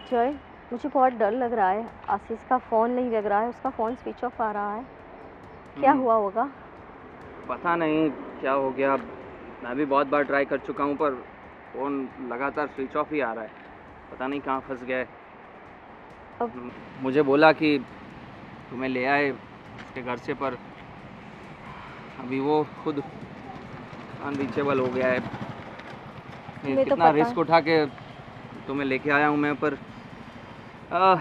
जय, मुझे बहुत डर लग रहा है। आशीष का फ़ोन नहीं लग रहा है, उसका फ़ोन स्विच ऑफ आ रहा है। क्या हुआ होगा? पता नहीं क्या हो गया। मैं भी बहुत बार ट्राई कर चुका हूँ पर फ़ोन लगातार स्विच ऑफ ही आ रहा है। पता नहीं कहाँ फंस गया है। अब मुझे बोला कि तुम्हें ले आए उसके घर से, पर अभी वो खुद अनरीचेबल हो गया है। तुम्हें तो कितना पता रिस्क है। उठा के तुम्हें लेके आया हूँ मैं, पर आ,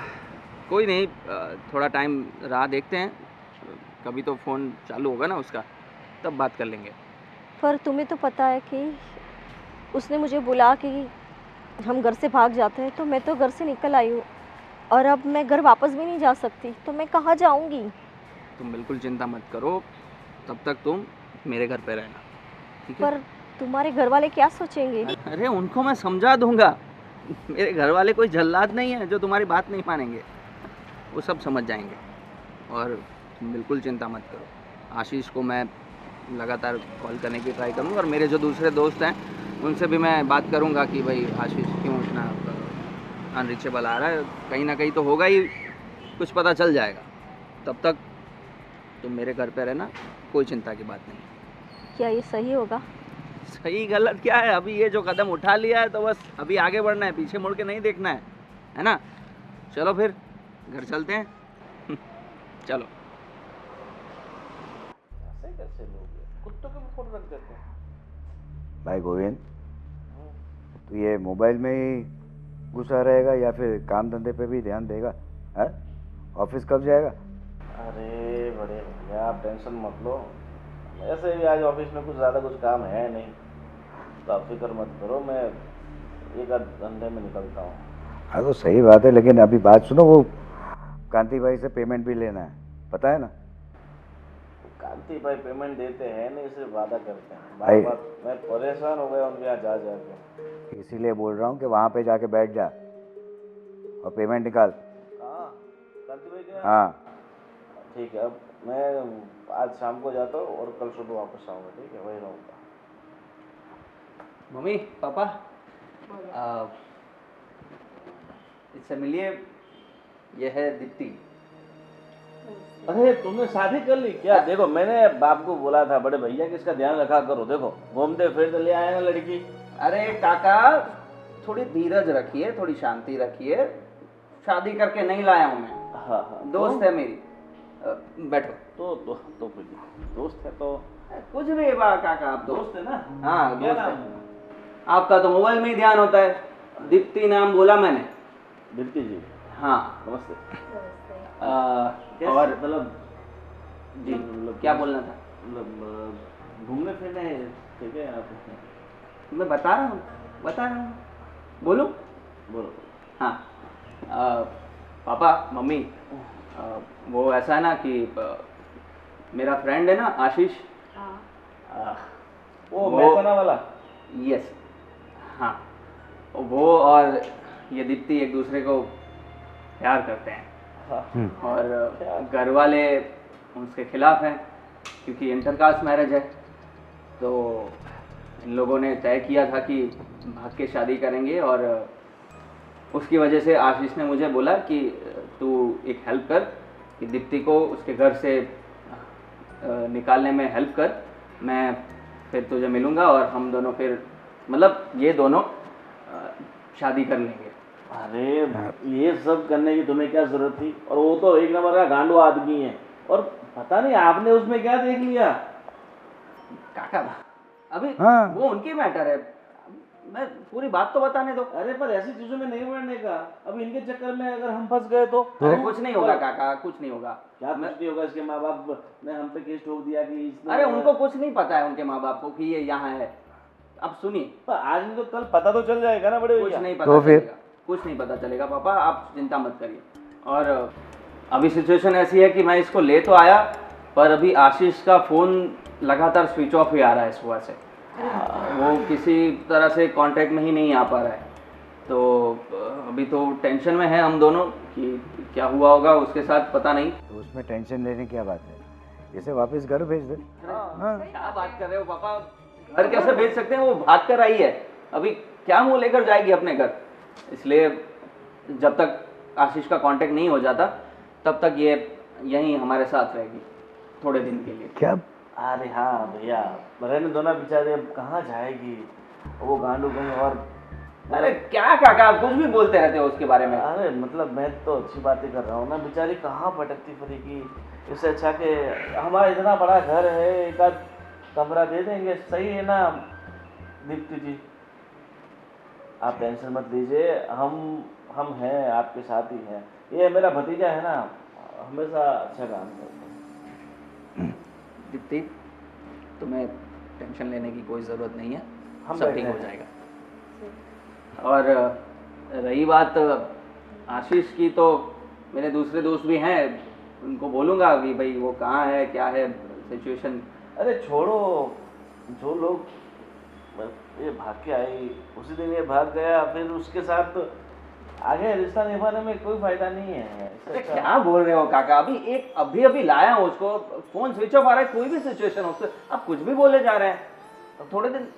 कोई नहीं, थोड़ा टाइम राह देखते हैं। कभी तो फ़ोन चालू होगा ना उसका, तब बात कर लेंगे। पर तुम्हें तो पता है कि उसने मुझे बुला कि हम घर से भाग जाते हैं, तो मैं तो घर से निकल आई हूँ और अब मैं घर वापस भी नहीं जा सकती, तो मैं कहाँ जाऊँगी? तुम बिल्कुल चिंता मत करो, तब तक तुम मेरे घर पे रहना, ठीक है? पर तुम्हारे घर वाले क्या सोचेंगे? अरे उनको मैं समझा दूंगा। मेरे घर वाले कोई जल्लाद नहीं है जो तुम्हारी बात नहीं मानेंगे। वो सब समझ जाएंगे। और तुम बिल्कुल चिंता मत करो। आशीष को मैं लगातार कॉल करने की ट्राई करूँगा, और मेरे जो दूसरे दोस्त हैं उनसे भी मैं बात करूँगा कि भाई आशीष क्यों इतना अनरीचेबल आ रहा है। कहीं ना कहीं तो होगा ही, कुछ पता चल जाएगा। तब तक तुम मेरे घर पे रहना, कोई चिंता की बात नहीं। क्या ये सही होगा? सही गलत क्या है? अभी ये जो कदम उठा लिया है तो बस अभी आगे बढ़ना है, पीछे मुड़ के नहीं देखना है ना? चलो फिर घर चलते हैं। चलो। ऐसे कैसे लोग हैं? कुत्तों के भी फोन रख देते हैं। भाई गोविंद, तो ये मोबाइल में ही घुसा रहेगा या फिर काम धंधे पे भी ध्यान देगा? है? ऑफिस कब जाएगा? अरे बड़े भैया, आप टेंशन मत लो। ऐसे भी आज ऑफिस में कुछ ज़्यादा कुछ काम है नहीं, तो आप फिक्र मत करो। मैं एक आध घंटे में निकलता हूँ। हाँ तो सही बात है, लेकिन अभी बात सुनो, वो कांति भाई से पेमेंट भी लेना है, पता है ना? कांति भाई पेमेंट देते हैं नहीं, सिर्फ वादा करते हैं। बार भाई बार मैं परेशान हो गया उनके यहाँ जा जाके। इसीलिए बोल रहा हूँ कि वहाँ पे जाके बैठ जा और पेमेंट निकाल। हाँ, कांति भाई क्या? हाँ ठीक है, अब मैं आज शाम को जाता हूँ और कल सुबह वापस आऊँगा। ठीक है, वही रहूँगा। मम्मी पापा, इससे मिलिए, ये है दीप्ति। अरे तुमने शादी कर ली क्या? देखो मैंने बाप को बोला था बड़े भैया कि इसका ध्यान रखा करो। देखो घूमते फिरते ले आए ना लड़की। अरे काका, थोड़ी धीरज रखिए, थोड़ी शांति रखिए। शादी करके नहीं लाया हूँ मैं। हाँ हाँ, दोस्त है मेरी। बैठो। तो फिर दोस्त है तो कुछ भी बा काका, आप दोस्त है ना? हाँ क्या दोस्त नाम है। है? आपका तो मोबाइल में ही ध्यान होता है। दीप्ति नाम बोला मैंने। दीप्ति जी, हाँ। नमस्ते। और मतलब जी, मतलब क्या बोलना था? मतलब घूमने फिरने ठीक है आप? मैं बता रहा हूँ, बोलूँ? बोलो। हाँ। पापा मम्मी, वो ऐसा है ना कि मेरा फ्रेंड है ना आशीष। वो महसाना वाला? यस, हाँ। वो और ये दीप्ति एक दूसरे को प्यार करते हैं। हाँ। और घर वाले उसके खिलाफ हैं, क्योंकि इंटरकास्ट मैरिज है। तो इन लोगों ने तय किया था कि भाग के शादी करेंगे, और उसकी वजह से आशीष ने मुझे बोला कि तू एक हेल्प कर, कि दीप्ति को उसके घर से निकालने में हेल्प कर। मैं फिर तुझे मिलूँगा और हम दोनों फिर, मतलब ये दोनों शादी कर लेंगे। अरे ये सब करने की तुम्हें क्या जरूरत थी? और वो तो एक नंबर का गांडू आदमी है, और पता नहीं आपने उसमें क्या देख लिया। काका अभी हाँ। वो उनकी मैटर है, मैं पूरी बात तो बताने दो। अरे पर ऐसी चीजों में नहीं बढ़ने का। अब इनके चक्कर में अगर हम फंस गए तो अरे कुछ नहीं होगा काका, कुछ नहीं होगा। क्या कुछ नहीं होगा? इसके माँ बाप ने हम पे केस ठोक दिया कि इसने। अरे उनको कुछ नहीं पता है, उनके माँ बाप को, कि ये यहाँ है। अब सुनिए, पर आज नहीं तो कल पता तो चल जाएगा ना बड़े कुछ भैया। नहीं पता तो फिर? चलेगा, कुछ नहीं पता चलेगा पापा, आप चिंता मत करिए। और अभी सिचुएशन ऐसी है कि मैं इसको ले तो आया, पर अभी आशीष का फ़ोन लगातार स्विच ऑफ ही आ रहा है सुबह से। वो किसी तरह से कांटेक्ट में ही नहीं आ पा रहा है। तो अभी तो टेंशन में है हम दोनों कि क्या हुआ होगा उसके साथ, पता नहीं। तो उसमें टेंशन लेने की क्या बात है? इसे वापस घर भेज दे। हाँ। क्या बात कर रहे हो पापा? घर कैसे भेज सकते हैं? वो भाग कर आई है, अभी क्या मुंह लेकर जाएगी अपने घर? इसलिए जब तक आशीष का कांटेक्ट नहीं हो जाता तब तक ये यहीं हमारे साथ रहेगी थोड़े दिन के लिए। क्या? अरे हाँ भैया, रहने दो ना बेचारे, अब कहाँ जाएगी वो गांडू कहीं और। अरे क्या काका, कुछ भी बोलते रहते हो उसके बारे में। अरे मतलब मैं तो अच्छी बातें कर रहा हूँ ना, बेचारी कहाँ भटकती फिरेगी। इससे अच्छा कि हमारा इतना बड़ा घर है, एक आध कमरा दे देंगे, सही है ना दीप्ति जी? आप टेंशन मत लीजिए, हम हैं, आपके साथ ही हैं। ये मेरा भतीजा है ना, हमेशा अच्छा काम करता है। दीप्ति, तुम्हें टेंशन लेने की कोई ज़रूरत नहीं है, हम सब ठीक बैठे हो हैं। जाएगा। और रही बात आशीष की, तो मेरे दूसरे दोस्त भी हैं, उनको बोलूँगा कि भाई वो कहाँ है, क्या है सिचुएशन। अरे छोड़ो, जो लोग ये भाग के आई उसी दिन ये भाग गया, फिर उसके साथ आगे रिश्ता निभाने में कोई फायदा नहीं है। अरे क्या बोल रहे हो काका, अभी अभी लाया हूँ उसको, फोन स्विच ऑफ आ रहा है, कोई भी सिचुएशन हो, आप कुछ भी बोले जा रहे हैं। अब थोड़े दिन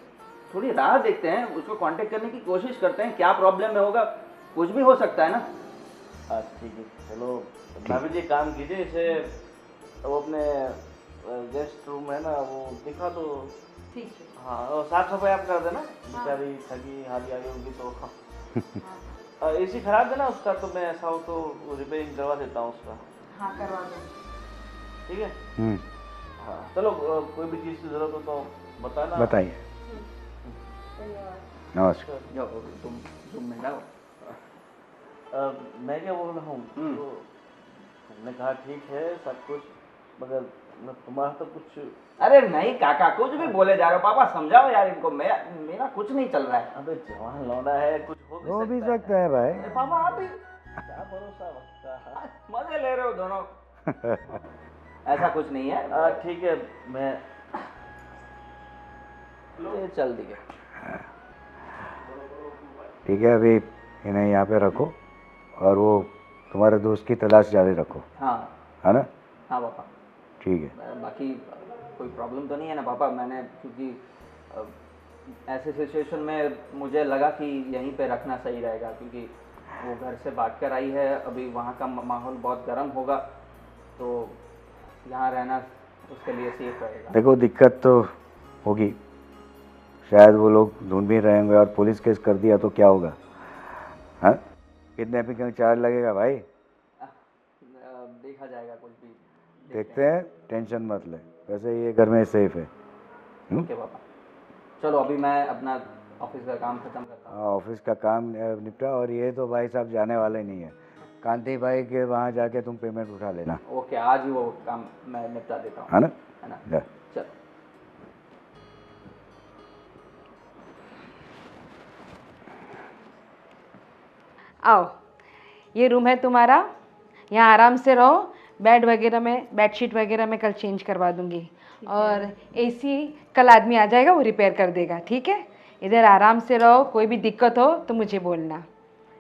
थोड़ी राह देखते हैं, उसको कांटेक्ट करने की कोशिश करते हैं, क्या प्रॉब्लम में होगा, कुछ भी हो सकता है ना। ठीक है, चलो भाभी जी काम कीजिए, इसे वो अपने गेस्ट रूम है ना वो दिखा दो। ठीक है। हाँ, और साफ सफाई आप कर देना, बेचारी थकी हारी आई होगी तो। एसी खराब है ना उसका, तो मैं ऐसा हो तो रिपेयरिंग करवा देता हूँ उसका। हाँ करवा दो। ठीक है। हाँ चलो, कोई भी चीज़ की जरूरत हो तो बताना। बताइए। नमस्कार। जाओ तुम में जाओ। मैं क्या बोल रहा हूँ, तो हमने कहा ठीक है सब कुछ, मगर तुम्हारा तो कुछ। अरे नहीं काका, कुछ भी बोले जा रहे हो, पापा समझाओ यार इनको, मेरा कुछ नहीं चल रहा है। अबे जवान लौंडा है, कुछ हो भी सकता है भाई। पापा आप भी क्या भरोसा वक्त का। मजे ले रहे हो दोनों। ऐसा कुछ नहीं है। ठीक है, मैं ये चल दिए। ठीक है, अभी इन्हें यहाँ पे रखो और वो तुम्हारे दोस्त की तलाश जारी रखो। हाँ है ना? हाँ पापा। ठीक है। बाकी कोई प्रॉब्लम तो नहीं है ना पापा? मैंने क्योंकि ऐसे सिचुएशन में मुझे लगा कि यहीं पे रखना सही रहेगा, क्योंकि वो घर से भाग कर आई है, अभी वहाँ का माहौल बहुत गर्म होगा, तो यहाँ रहना उसके लिए सेफ रहेगा। देखो दिक्कत तो होगी, शायद वो लोग ढूंढ भी रहे होंगे और पुलिस केस कर दिया तो क्या होगा? हाँ, किडनैपिंग का चार्ज लगेगा भाई। देखा जाएगा, कुछ भी देखते हैं, टेंशन मत ले, वैसे ये घर में सेफ है। ओके पापा, चलो अभी मैं अपना ऑफिस का काम खत्म करता हूँ। ऑफिस का काम निपटा, और ये तो भाई साहब जाने वाले नहीं है, कांति भाई के वहाँ जाके तुम पेमेंट उठा लेना। ओके, आज ही वो काम मैं निपटा देता हूँ, है ना? है ना? जा। चल। आओ, ये रूम है तुम्हारा, यहाँ आराम से रहो। बेड वगैरह में, बेडशीट वगैरह मैं कल चेंज करवा दूँगी, और एसी कल आदमी आ जाएगा, वो रिपेयर कर देगा। ठीक है, इधर आराम से रहो, कोई भी दिक्कत हो तो मुझे बोलना।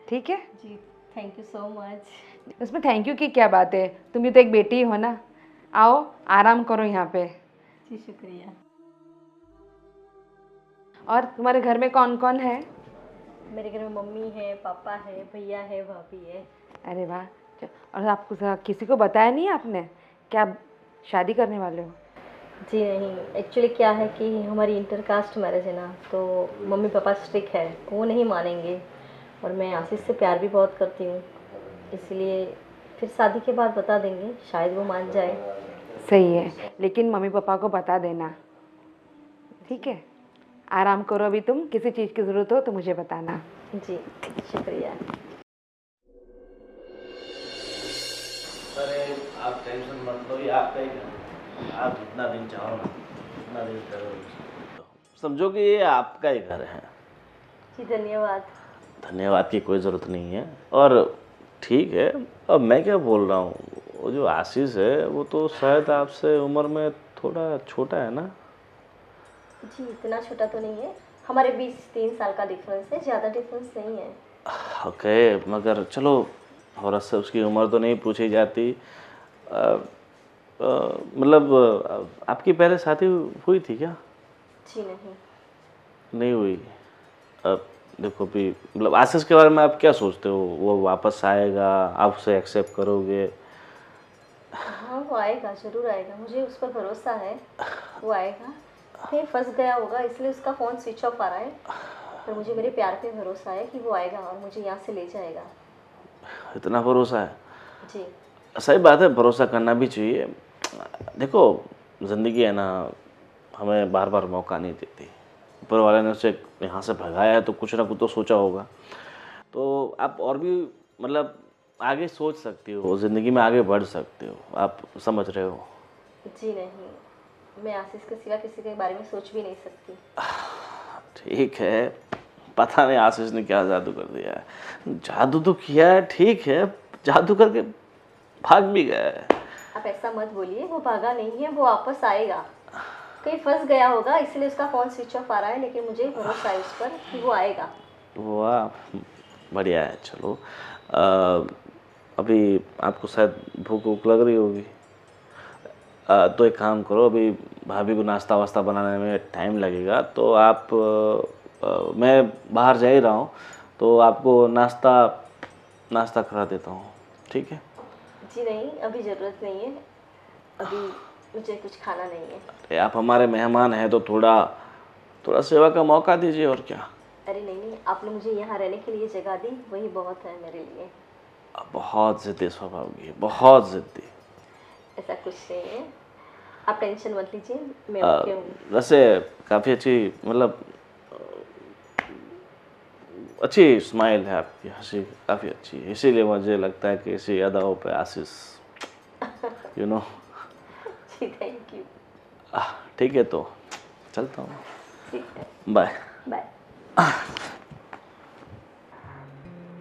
ठीक है जी, थैंक यू सो मच। उसमें थैंक यू की क्या बात है, तुम भी तो एक बेटी हो ना। आओ आराम करो यहाँ पे। जी शुक्रिया। और तुम्हारे घर में कौन कौन है? मेरे घर में मम्मी है, पापा है, भैया है, भाभी है। अरे वाह। और आपको किसी को बताया नहीं आपने क्या आप शादी करने वाले हो? जी नहीं, एक्चुअली क्या है कि हमारी इंटरकास्ट मैरिज है ना, तो मम्मी पापा स्ट्रिक्ट है, वो नहीं मानेंगे, और मैं आशीष से प्यार भी बहुत करती हूँ, इसलिए फिर शादी के बाद बता देंगे, शायद वो मान जाए। सही है, लेकिन मम्मी पापा को बता देना। ठीक है, आराम करो अभी, तुम किसी चीज़ की ज़रूरत हो तो मुझे बताना। जी शुक्रिया। अरे आप टेंशन मत लो, ये आपका ही घर है, आप जितना दिन चाहो ना उतना दिन करो, समझो कि ये आपका ही घर है। जी धन्यवाद। धन्यवाद की कोई ज़रूरत नहीं है। और ठीक है, अब मैं क्या बोल रहा हूँ, वो जो आशीष है वो तो शायद आपसे उम्र में थोड़ा छोटा है ना? जी इतना छोटा तो नहीं है, हमारे बीच 3 साल का डिफरेंस है, ज़्यादा डिफरेंस नहीं है। ओके, मगर चलो औरत से उसकी उम्र तो नहीं पूछी जाती। मतलब आपकी पहले शादी हुई थी क्या? जी नहीं। नहीं हुई। देखो अभी मतलब आशीष के बारे में आप क्या सोचते हो? वो वापस आएगा, आप उसे एक्सेप्ट करोगे? हाँ वो आएगा, ज़रूर आएगा, मुझे उस पर भरोसा है। वो आएगा, कहीं फंस गया होगा इसलिए उसका फ़ोन स्विच ऑफ आ रहा है, पर मुझे मेरे प्यार पे भरोसा है कि वो आएगा और मुझे यहाँ से ले जाएगा। इतना भरोसा है? जी। सही बात है, भरोसा करना भी चाहिए। देखो ज़िंदगी है ना, हमें बार बार मौका नहीं देती। ऊपर वाले ने उसे यहाँ से भगाया है तो कुछ ना कुछ तो सोचा होगा। तो आप और भी मतलब आगे सोच सकती हो, ज़िंदगी में आगे बढ़ सकते हो। आप समझ रहे हो? जी नहीं, मैं आशीष के सिवा किसी के बारे में सोच भी नहीं सकती। ठीक है, पता नहीं आशीष ने क्या जादू कर दिया है। जादू तो किया है, ठीक है, जादू करके भाग भी गया है। आप ऐसा मत बोलिए, वो भागा नहीं है, वो वापस आएगा। कहीं फंस गया होगा इसलिए उसका फ़ोन स्विच ऑफ आ रहा है, लेकिन मुझे भरोसा है उस पर कि वो आएगा। वाह, बढ़िया है। चलो अभी आपको शायद भूख वूख लग रही होगी, तो एक काम करो, अभी भाभी को नाश्ता वास्ता बनाने में टाइम लगेगा, तो आप मैं बाहर जा ही रहा हूँ, तो आपको नाश्ता करा देता हूँ, ठीक है? जी नहीं, अभी ज़रूरत नहीं है, अभी मुझे कुछ खाना नहीं है। अरे आप हमारे मेहमान हैं तो थोड़ा सेवा का मौका दीजिए, और क्या। अरे नहीं नहीं, आपने मुझे यहाँ रहने के लिए जगह दी, वही बहुत है मेरे लिए। बहुत ज़िद्दी स्वभाव की, बहुत ज़िद्दी। ऐसा कुछ नहीं है, आप टेंशन मत लीजिए, मैं ओके हूँ। वैसे काफ़ी अच्छी मतलब अच्छी स्माइल है आपकी, हंसी काफ़ी अच्छी है, इसीलिए मुझे लगता है कि इसी अदाओं पे आशीष यू नो। जी थैंक यू। ठीक है, तो चलता हूँ, ठीक है, बाय। बाय।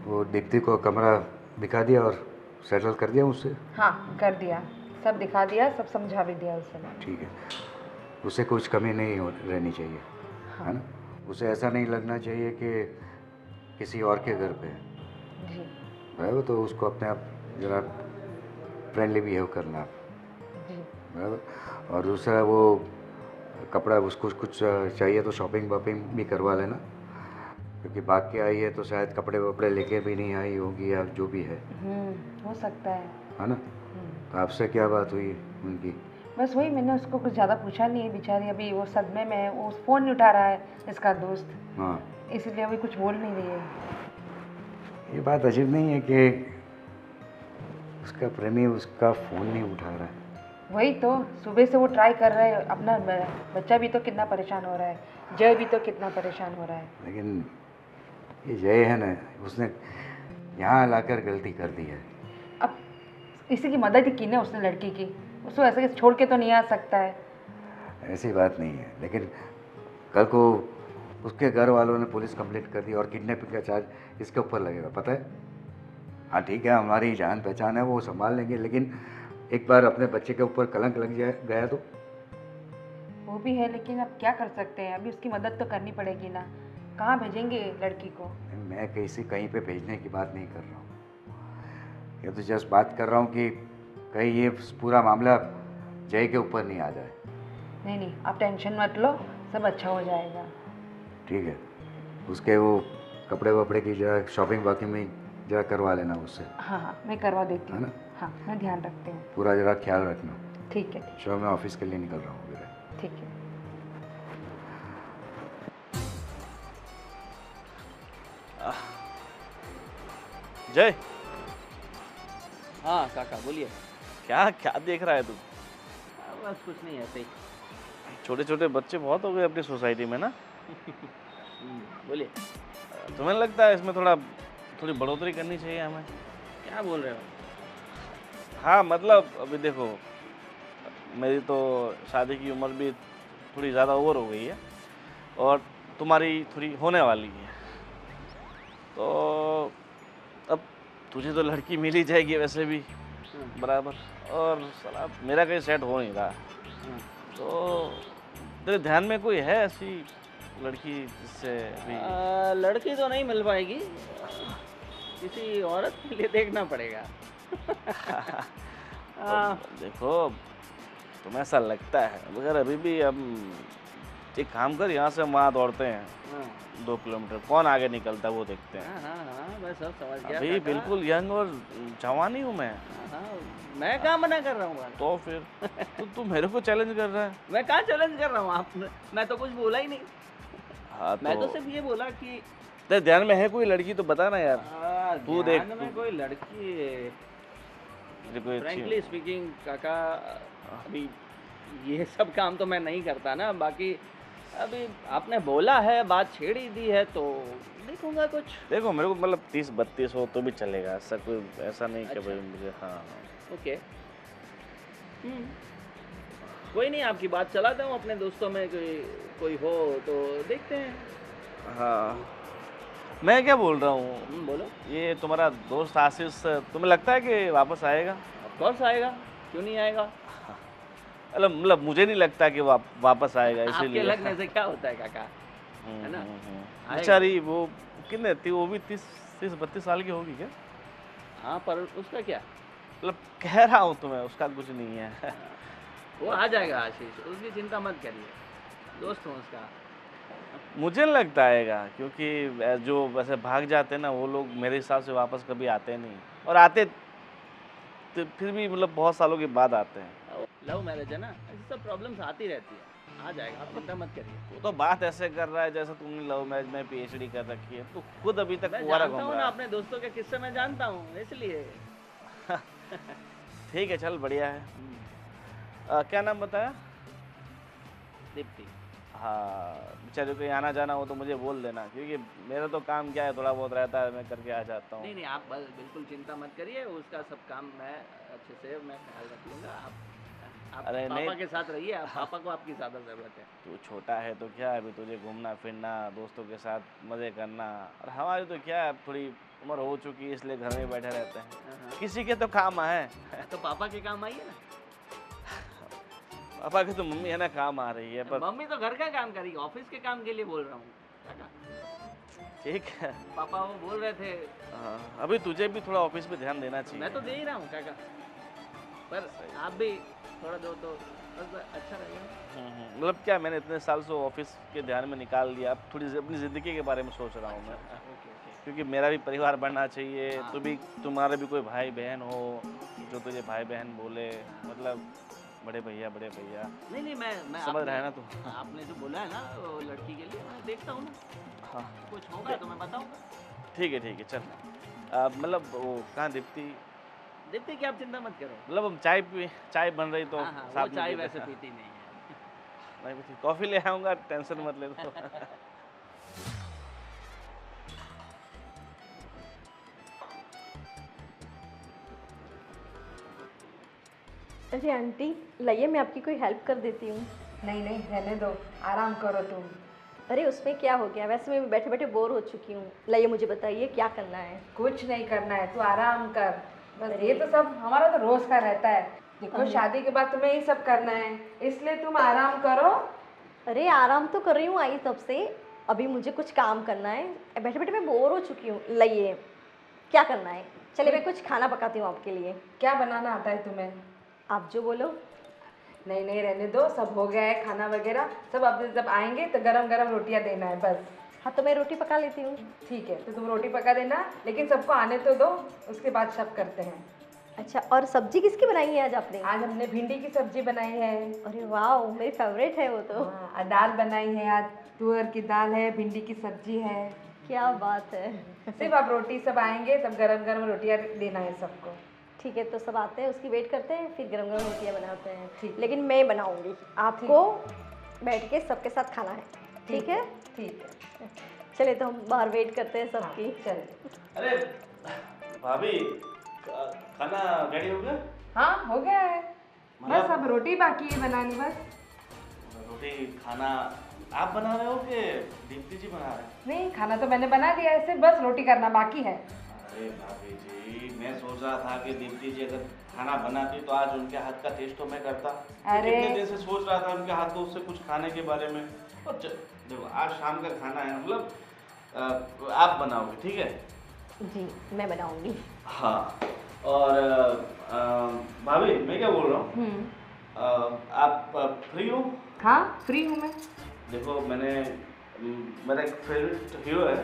वो दीप्ति को कमरा दिखा दिया और सेटल कर दिया मुझसे? हाँ कर दिया, सब दिखा दिया, सब समझा भी दिया उसे। ठीक है, उसे कुछ कमी नहीं रहनी चाहिए, है ना? उसे ऐसा नहीं लगना चाहिए कि किसी और के घर पे है। जी बराबर, तो उसको अपने आप ज़रा फ्रेंडली बिहेव करना आप, जी। बराबर। और दूसरा वो कपड़ा उसको कुछ चाहिए तो शॉपिंग वॉपिंग भी करवा लेना, क्योंकि भाग के आई है तो शायद कपड़े वपड़े लेके भी नहीं आई होगी या जो भी है हो सकता है। ना? तो आपसे क्या बात हुई उनकी? बस वही, मैंने उसको कुछ ज़्यादा पूछा नहीं है, बेचारी अभी वो सदमे में है, वो फ़ोन नहीं उठा रहा है इसका दोस्त, हाँ, इसलिए अभी कुछ बोल नहीं रही है। ये बात अजीब नहीं है कि उसका प्रेमी उसका फ़ोन नहीं उठा रहा है? वही तो, सुबह से वो ट्राई कर रहा है, अपना बच्चा भी तो कितना परेशान हो रहा है, जय भी तो कितना परेशान हो रहा है। लेकिन ये जय है ना, उसने यहाँ लाकर गलती कर दी है। अब इसी की मदद ही की ना उसने लड़की की, उसको ऐसे छोड़ के तो नहीं आ सकता है। ऐसी बात नहीं है, लेकिन कल को उसके घर वालों ने पुलिस कंप्लेंट कर दी और किडनैपिंग का चार्ज इसके ऊपर लगेगा, पता है? हाँ ठीक है, हमारी जान पहचान है, वो संभाल लेंगे, लेकिन एक बार अपने बच्चे के ऊपर कलंक लग गया तो? वो भी है, लेकिन अब क्या कर सकते हैं, अभी उसकी मदद तो करनी पड़ेगी ना, कहाँ भेजेंगे लड़की को? मैं कहीं पे भेजने की बात नहीं कर रहा हूँ, ये तो जस्ट बात कर रहा हूँ कि कहीं ये पूरा मामला जय के ऊपर नहीं आ जाए। नहीं नहीं, आप टेंशन मत लो, सब अच्छा हो जाएगा। ठीक है, उसके वो कपड़े वपड़े की जरा शॉपिंग वॉकिंग में जरा करवा लेना उससे। हाँ हाँ, मैं करवा देती है हूँ। ना? हाँ, मैं ध्यान रखती हूँ। पूरा जरा ख्याल रखना। ठीक है शाम मैं ऑफिस के लिए निकल रहा हूँ मेरे। ठीक है। जय, हाँ काका बोलिए। क्या क्या देख रहा है तू? बस कुछ नहीं, ऐसे ही। छोटे छोटे बच्चे बहुत हो गए अपनी सोसाइटी में ना। बोलिए। तुम्हें लगता है इसमें थोड़ी बढ़ोतरी करनी चाहिए हमें? क्या बोल रहे हो? हाँ मतलब अभी देखो, मेरी तो शादी की उम्र भी थोड़ी ज़्यादा ओवर हो गई है और तुम्हारी थोड़ी होने वाली है, तो अब तुझे तो लड़की मिल ही जाएगी वैसे भी बराबर, और साला मेरा कहीं सेट हो नहीं रहा, तो तेरे ध्यान में कोई है ऐसी लड़की जिससे भी? लड़की तो नहीं मिल पाएगी, किसी औरत के लिए देखना पड़ेगा। देखो तुम्हें ऐसा लगता है, मगर अभी भी हम एक काम कर, यहाँ से वहाँ दौड़ते हैं हाँ 2 किलोमीटर, कौन आगे निकलता है वो देखते हैं। हाँ हाँ हाँ, मैं सब समझ गया अभी काका। बिल्कुल यंग और जवान ही हूँ मैं। हाँ हाँ, मैं कहाँ मना कर रहा हूँ काका? तो फिर तू मेरे को चैलेंज कर रहा है। मैं कहाँ चैलेंज कर रहा हूँ आपने? मैं तो कुछ बोला ही नहीं। हाँ मैं तो सिर्फ ये बोला कि तेरे ध्यान में है कोई लड़की तो बता ना यार। तू देख, ध्यान में कोई लड़की है। तेरे कोई अच्छी फ्रैंकली स्पीकिंग काका, अभी ये सब काम तो मैं नहीं करता ना। बाकी अभी आपने बोला है, बात छेड़ ही दी है, तो देखूंगा कुछ। देखो मेरे को मतलब 30-32 हो तो भी चलेगा, ऐसा कोई ऐसा नहीं कि अच्छा। भाई मुझे। हाँ ओके, कोई नहीं, आपकी बात चलाता हूँ अपने दोस्तों में, कोई हो तो देखते हैं। हाँ। मैं क्या बोल रहा हूँ, बोलो। ये तुम्हारा दोस्त आशीष तुम्हें लगता है कि वापस आएगा? ऑफ कोर्स आएगा, क्यों नहीं आएगा? मतलब मुझे नहीं लगता कि वापस आएगा, आपके इसीलिए। लगने से क्या होता है काका? है ना? आएगा। बेचारी वो कितने थी, वो भी 30-32 साल की होगी क्या? हाँ, पर उसका क्या? मतलब कह रहा हूँ तुम्हें, उसका कुछ नहीं है। वो आ जाएगा आशीष, उसकी चिंता मत करिए, दोस्त हूँ उसका। मुझे नहीं लगता आएगा, क्योंकि जो वैसे भाग जाते हैं ना वो लोग मेरे हिसाब से वापस कभी आते नहीं, और आते तो फिर भी मतलब बहुत सालों के बाद आते हैं। लव मैरिज है ना, ऐसी सब प्रॉब्लम्स आती रहती है, आ जाएगा, आप चिंता मत करिए। वो तो बात ऐसे कर रहा है जैसे तुमने लव मैरिज में PhD कर रखी है, तो खुद अभी तक मैं कुंवारा जानता घूम हूँ ना, रहा है। अपने दोस्तों के किस्से में जानता हूँ, इसलिए। ठीक है, चल बढ़िया है। क्या नाम बताया? दीप्ति। हाँ, बेचारे को आना जाना हो तो मुझे बोल देना, क्योंकि मेरा तो काम क्या है, थोड़ा बहुत रहता है, मैं करके आ जाता हूँ। नहीं, आप बस बिल्कुल चिंता मत करिए, उसका सब काम मैं अच्छे से मैं ख्याल रख लूँगा। आप अरे पापा नहीं। के साथ रहिए, आप पापा को आपकी ज़्यादा ज़रूरत है। तू छोटा है तो क्या, अभी तुझे घूमना फिरना, दोस्तों के साथ मज़े करना, और हमारी तो क्या है, थोड़ी उम्र हो चुकी है, इसलिए घर में बैठे रहते हैं। हाँ, किसी के तो काम है। तो पापा के काम आइए ना। पापा की तो मम्मी है ना, काम आ रही है, पर मम्मी तो घर का काम करेगी, ऑफिस के काम के लिए बोल रहा हूँ काका। ठीक है। पापा वो बोल रहे थे। हाँ, अभी तुझे भी थोड़ा ऑफिस पे ध्यान देना चाहिए। मैं तो दे ही रहा हूँ काका, पर आप भी थोड़ा दो तो बस अच्छा रहेगा। मतलब क्या, मैंने इतने साल से ऑफिस के ध्यान में निकाल लिया, अब थोड़ी अपनी ज़िंदगी के बारे में सोच रहा हूँ मैं, ओके ओके। क्योंकि मेरा भी परिवार बनना चाहिए। हाँ। तुम्हारा भी कोई भाई बहन हो जो तुझे भाई बहन बोले, मतलब बड़े भैया। नहीं, मैं समझ रहा है ना तू? आपने जो बोला है ना वो लड़की के लिए, मैं देखता हूँ ना, हाँ कुछ होगा तो मैं बताऊँगा। ठीक है चल। मतलब वो कहाँ दीप्ति? देखते कि आप चिंता मत करो। मतलब हम चाय बन रही तो हाँ, वो साथ में चाय पीते। वैसे पीती नहीं है। नहीं पीती, कॉफ़ी ले आऊँगा, टेंशन मत ले तो। अरे आंटी, लाइए मैं आपकी कोई हेल्प कर देती हूँ। नहीं नहीं, रहने दो, आराम करो तुम। अरे उसमें क्या हो गया, वैसे मैं बैठे बैठे बोर हो चुकी हूँ। लाइए मुझे बताइए क्या करना है। कुछ नहीं करना है, तू आराम कर बस। ये तो सब हमारा तो रोज का रहता है। देखो शादी के बाद तुम्हें ये सब करना है, इसलिए तुम आराम करो। अरे आराम तो कर रही हूँ आई तब से, अभी मुझे कुछ काम करना है, बैठे बैठे मैं बोर हो चुकी हूँ। लाइए क्या करना है, चलिए मैं कुछ खाना पकाती हूँ आपके लिए। क्या बनाना आता है तुम्हें? आप जो बोलो। नहीं नहीं, रहने दो, सब हो गया है खाना वगैरह सब। अब जब आएंगे तो गरम गरम रोटियां देना है बस। हाँ तो मैं रोटी पका लेती हूँ। ठीक है, तो तुम रोटी पका देना, लेकिन सबको आने तो दो, उसके बाद सब करते हैं। अच्छा, और सब्जी किसकी बनाई है आज आपने? आज हमने भिंडी की सब्जी बनाई है। अरे वाह, मेरी फेवरेट है वो तो। हाँ, और दाल बनाई है आज, तुअर की दाल है, भिंडी की सब्जी है। क्या बात है। सिर्फ आप रोटी, सब आएंगे तब गरम गरम रोटियां देना है सबको। ठीक है, तो सब आते हैं, उसकी वेट करते हैं, फिर गरम गरम रोटियाँ बनाते हैं। ठीक। लेकिन मैं बनाऊंगी, आपको बैठ के सबके साथ खाना है। ठीक है? ठीक है, चलिए तो हम बाहर वेट करते हैं सबकी। हाँ, चलिए। अरे भाभी, खाना रेडी हो गया? हाँ हो गया है, बस मतलब- अब रोटी बाकी है बनानी बस। रोटी खाना आप बना रहे हो कि दीप्ति जी बना रहे हैं? नहीं, खाना तो मैंने बना दिया है, सिर्फ बस रोटी करना बाकी है। अरे भाभी जी, मैं सोच रहा था कि दीप्ति जी अगर खाना बनाती तो आज उनके हाथ का टेस्ट तो मैं करता। अरे। कितने देर से सोच रहा था उनके हाथों से कुछ खाने के बारे में। और देखो आज शाम का खाना है, मतलब आप बनाओगे, ठीक है? जी मैं बनाऊंगी। हाँ, और भाभी मैं क्या बोल रहा हूँ, आप फ्री हो? हाँ फ्री हूँ मैं। देखो मैंने मेरा एक फेवरेट हीरो है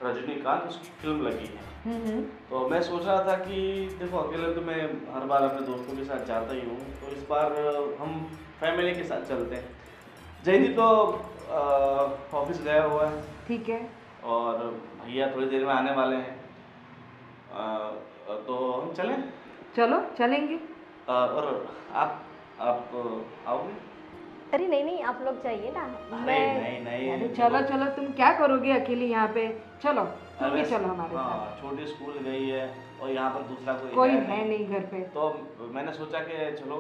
रजनीकांत, उसकी फिल्म लगी है। तो मैं सोच रहा था कि देखो अकेले तो मैं हर बार अपने दोस्तों के साथ जाता ही हूँ, तो इस बार हम फैमिली के साथ चलते हैं। जयदीप तो ऑफिस गया हुआ है ठीक है, और भैया थोड़ी देर में आने वाले हैं। तो हम चलें? चलो चलेंगे। और आप आओगे? अरे नहीं नहीं, आप लोग जाइए ना। अरे मैं नहीं नहीं अरे चलो चलो, तुम क्या करोगे अकेले यहाँ पे? चलो तुम भी अरे चलो हमारे साथ। हाँ, छोटी स्कूल गई है और यहाँ पर दूसरा कोई है है नहीं घर पे। तो मैंने सोचा कि चलो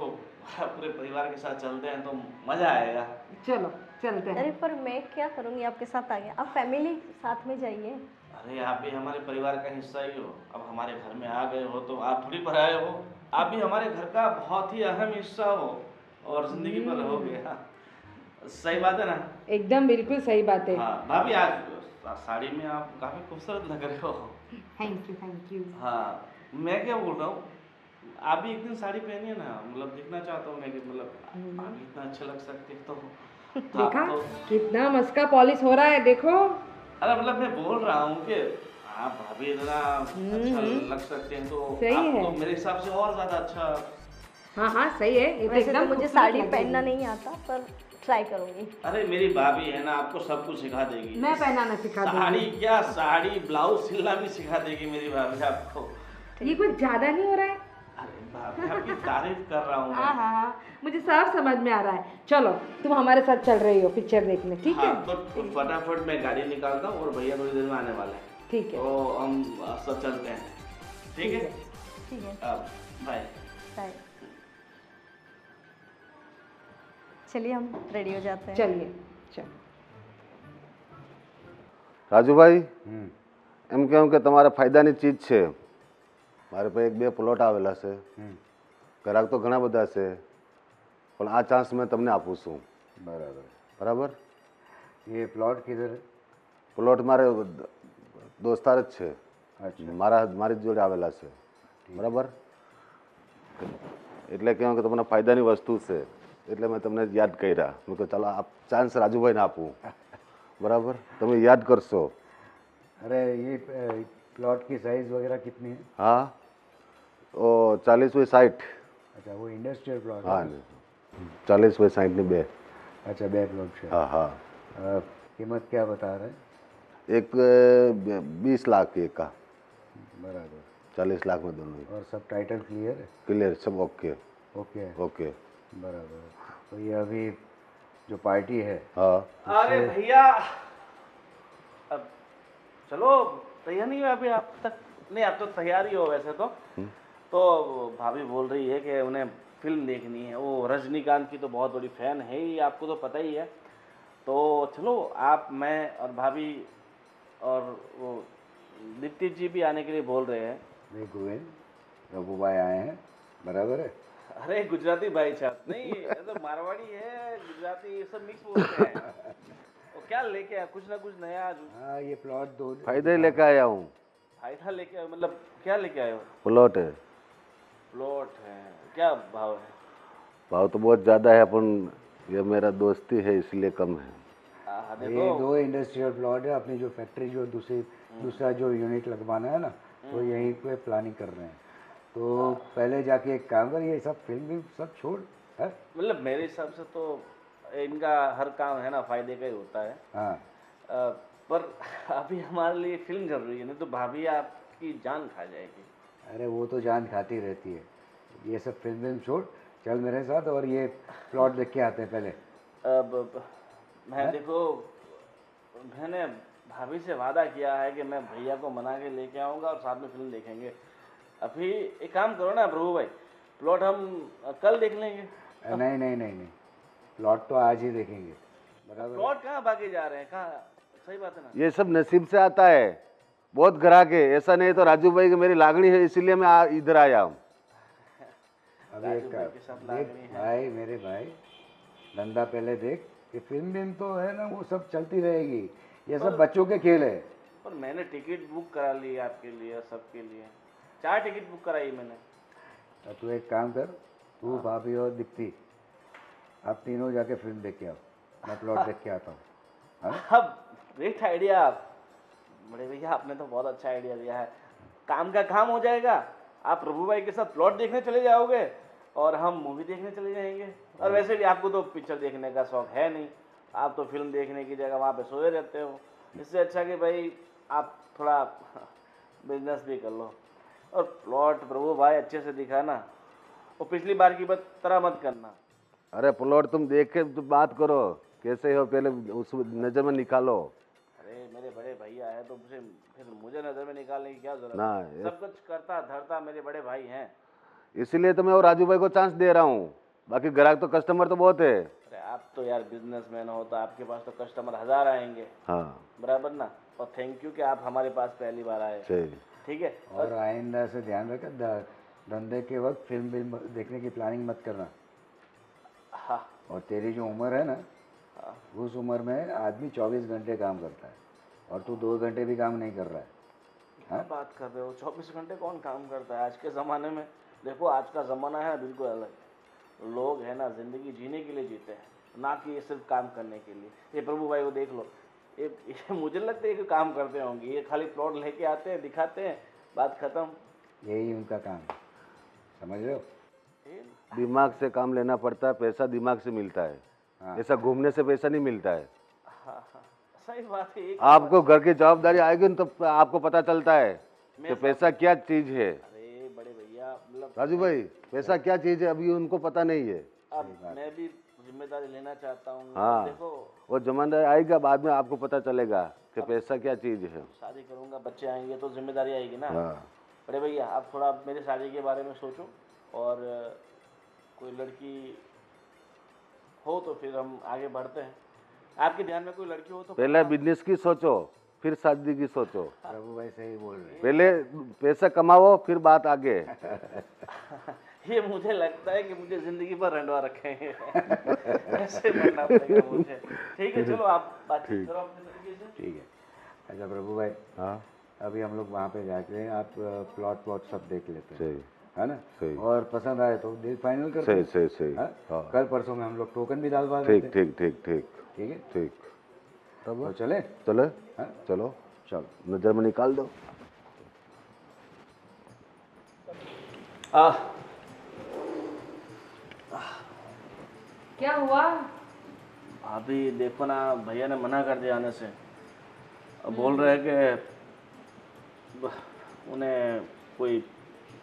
पूरे परिवार के साथ चलते हैं तो मज़ा आएगा। चलो चलते अरे हैं। पर मैं क्या करूँगी आपके साथ आगे? आप फैमिली साथ में जाइए। अरे आप भी हमारे परिवार का हिस्सा ही हो, अब हमारे घर में आ गए हो तो आप थोड़ी पराए हो, आप भी हमारे घर का बहुत ही अहम हिस्सा हो और ज़िंदगी पर रहोगे। हाँ, सही बात है ना? एकदम बिल्कुल सही बात है। हाँ भाभी, आज साड़ी में आप काफ़ी खूबसूरत लग रहे हो। Thank you thank you. हाँ, मैं क्या बोल रहा हूँ, आप भी एक दिन साड़ी पहनिए ना, मतलब देखना चाहता हूँ मैं कि मतलब आप इतना अच्छा लग सकते हो तो देखा आप तो कितना मस्का पॉलिश हो रहा है, देखो। अरे मतलब मैं बोल रहा हूँ कि आप भाभी इतना अच्छा लग सकते हैं तो सही आप है। तो मेरे हिसाब से और ज़्यादा अच्छा। हाँ हाँ सही है, ये तो वैसे तो एकदम मुझे खूबसूरत साड़ी लग पहनना रही है। नहीं आता, पर ट्राई करूँगी। अरे मेरी भाभी है ना, आपको सब कुछ सिखा देगी। मैं पहनाना सिखा साड़ी दूंगी। क्या, साड़ी ब्लाउज सिलना भी सिखा देगी मेरी भाभी आपको। ये कुछ ज्यादा नहीं हो रहा है? अरे भाभी, आपकी तारीफ कर रहा हूँ हाँ मैं। हाँ हाँ, मुझे सब समझ में आ रहा है। चलो तुम हमारे साथ चल रही हो पिक्चर देखने, ठीक है? हाँ तो फटाफट मैं गाड़ी निकालता हूँ और भैया थोड़ी देर में आने वाले हैं, ठीक है। तो हम सब चलते हैं। ठीक है? ठीक है, अब बाय। बाय। चलिए हम रेडी हो जाते हैं। चलिए चलो। રાજુભાઈ એમ કહું કે તમારે ફાયદાની ચીજ છે. મારે પાસે એક બે પ્લોટ આવેલા છે, ગ્રાહક તો ઘણા બધા છે, પણ આ ચાન્સ મેં તમને આપું છું. बराबर. બરાબર? ये प्लॉट किधर है? પ્લોટ મારે દોસ્તાર જ છે, अच्छा. મારી જોડે આવેલા છે. બરાબર? એટલે કહું કે તમને ફાયદાની વસ્તુ છે, એટલે મેં તમને યાદ કર્યા. મેં કહ્યું ચાલો આ ચાન્સ રાજુભાઈને આપું. બરાબર? તમે યાદ કરશો. अरे ये प्लॉट की साइज वगैरह कितनी है? हाँ, ओ 40x60. अच्छा, वो इंडस्ट्रियल प्लॉट हाँ, है? 40x60 ની બે. अच्छा, बे प्लॉट है. हाँ हाँ. कीमत क्या बता रहे हैं? एक 20 लाख की एक का, बराबर. 40 लाख में दोनों ही. और सब टाइटल क्लियर है? क्लियर, सब ओके. ओके है. ओके. बराबर. तो ये अभी जो पार्टी है, हाँ. अरे भैया, अब चलो तैयार नहीं हुआ अभी आप तक? नहीं, आप तो तैयार ही हो वैसे तो भाभी बोल रही है कि उन्हें फिल्म देखनी है, वो रजनीकांत की तो बहुत बड़ी फैन है ही, आपको तो पता ही है। तो चलो आप, मैं और भाभी और वो दीप्ति जी भी आने के लिए बोल रहे हैं। वे गोविंद रघु भाई आए हैं, बराबर है? अरे गुजराती भाई साहब नहीं, ये तो मारवाड़ी है, गुजराती, ये सब मिक्स बोलते हैं। तो क्या लेके आए, कुछ ना कुछ नया आज हाँ, ये प्लॉट दो फायदे लेके आया हूँ. फायदा लेके आए, मतलब क्या लेके आए हो? प्लॉट है. प्लॉट है, क्या भाव है? भाव तो बहुत ज़्यादा है, अपन ये मेरा दोस्ती है इसलिए कम है. हाँ ये देखो, दो इंडस्ट्रियल प्लॉट है. अपनी जो फैक्ट्री जो दूसरा जो यूनिट लगवाना है ना, तो यहीं पे प्लानिंग कर रहे हैं. तो पहले जाके एक काम कर, ये सब फिल्म सब छोड़ है. मतलब मेरे हिसाब से तो इनका हर काम है ना फायदे का ही होता है। हाँ, पर अभी हमारे लिए फिल्म जरूरी है, नहीं तो भाभी आपकी जान खा जाएगी। अरे वो तो जान खाती रहती है. ये सब फिल्म छोड़, चल मेरे साथ और ये प्लॉट देख के आते हैं पहले. अब मैं देखो, मैंने भाभी से वादा किया है कि मैं भैया को मना के लेके आऊँगा और साथ में फिल्म देखेंगे। अभी एक काम करो ना प्रभु भाई, प्लॉट हम कल देख लेंगे। नहीं नहीं नहीं नहीं, प्लॉट तो आज ही देखेंगे. बराबर. प्लॉट कहाँ भागे जा रहे हैं, कहाँ? सही बात है ना? ये सब नसीब से आता है. बहुत ग्राहक है, ऐसा नहीं तो राजू भाई की मेरी लागणी है इसीलिए मैं इधर आया हूँ. अभी एक भाई के साथ देख लागनी है। भाई, मेरे भाई, धंधा पहले देख कि फिल्म तो है ना, वो सब चलती रहेगी. ये सब बच्चों के खेल है. पर मैंने टिकट बुक करा ली है आपके लिए, सबके लिए 4 टिकट बुक कराई मैंने। तो तू एक काम कर, तू भाभी और दीप्ति आप तीनों जाके फिल्म देख के आओ, मैं प्लॉट देख के आता हूँ. अब ग्रेट आइडिया बड़े भैया, आपने तो बहुत अच्छा आइडिया दिया है। काम का काम हो जाएगा, आप प्रभु भाई के साथ प्लॉट देखने चले जाओगे और हम मूवी देखने चले जाएंगे। और वैसे भी आपको तो पिक्चर देखने का शौक है नहीं, आप तो फिल्म देखने की जगह वहाँ पे सोए रहते हो। इससे अच्छा कि भाई आप थोड़ा बिजनेस भी कर लो। और प्लॉट प्रभु भाई अच्छे से दिखाना, और पिछली बार की बात तरह मत करना। अरे प्लॉट तुम देख के तो बात करो, कैसे हो पहले उस नज़र में निकालो। अरे मेरे बड़े भैया है तो फिर मुझे नज़र में निकालने की क्या जरूरत ना, है? सब कुछ करता धरता मेरे बड़े भाई हैं। इसीलिए तो मैं और राजू भाई को चांस दे रहा हूँ, बाकी ग्राहक तो कस्टमर तो बहुत है। अरे आप तो यार बिजनेसमैन हो, तो आपके पास तो कस्टमर 1000 आएंगे, हाँ बराबर ना। और थैंक यू कि आप हमारे पास पहली बार आए, सही। ठीक है। और आइंदा से ध्यान रखा, धंधे के वक्त फिल्म देखने की प्लानिंग मत करना। हाँ और तेरी जो उम्र है ना, हाँ, उस उम्र में आदमी 24 घंटे काम करता है और तू 2 घंटे भी काम नहीं कर रहा है। क्या बात कर रहे हो? 24 घंटे कौन काम करता है आज के ज़माने में? देखो आज का ज़माना है बिल्कुल अलग। लोग है ना ज़िंदगी जीने के लिए जीते हैं, ना कि ये सिर्फ काम करने के लिए। ये प्रभु भाई को देख लो, ये मुझे लगता है कि काम करते होंगे। ये खाली प्लॉट लेके आते हैं, दिखाते हैं, बात खत्म। यही उनका काम है, समझ रहे हो? दिमाग से काम लेना पड़ता है, पैसा दिमाग से मिलता है। हाँ। ऐसा घूमने से पैसा नहीं मिलता है। हाँ हाँ, सही बात है। आपको घर की जवाबदारी आएगी ना तो आपको पता चलता है कि पैसा क्या चीज़ है। अरे बड़े भैया, मतलब राजू भाई, पैसा क्या चीज़ है अभी उनको पता नहीं है। अब मैं भी जिम्मेदारी लेना चाहता हूँ। हाँ। देखो वो जमाना आएगा, बाद में आपको पता चलेगा कि पैसा क्या चीज़ है। शादी करूँगा, बच्चे आएंगे तो जिम्मेदारी आएगी ना। हाँ। बड़े भैया आप थोड़ा मेरी शादी के बारे में सोचो, और कोई लड़की हो तो फिर हम आगे बढ़ते हैं। आपके ध्यान में कोई लड़की हो तो पहले बिजनेस की सोचो, फिर शादी की सोचो। प्रभु भाई सही बोल रहे हैं। पहले पैसा कमाओ, फिर बात आगे। ये मुझे लगता है कि मुझे जिंदगी भर रंडवा रखेंगे। ऐसे बनना पड़ेगा मुझे। ठीक है, चलो आप बातचीत करो अपने तरीके से। ठीक है। अच्छा प्रभु भाई, हाँ अभी हम लोग वहाँ पे जाके आप प्लॉट सब देख लेते हैं, सही है ना? सही। और पसंद आए तो डील फाइनल करते सही हैं। सही सही। हाँ? हाँ कल परसों में हम लोग टोकन भी डालवा ठीक देते हैं। ठीक ठीक ठीक ठीक है, ठीक। तो तब चले? चलो हाँ? चलो, चलो। नजर में निकाल दो। क्या हुआ? अभी देखो ना, भैया ने मना कर दिया आने से। अब बोल रहे हैं कि उन्हें कोई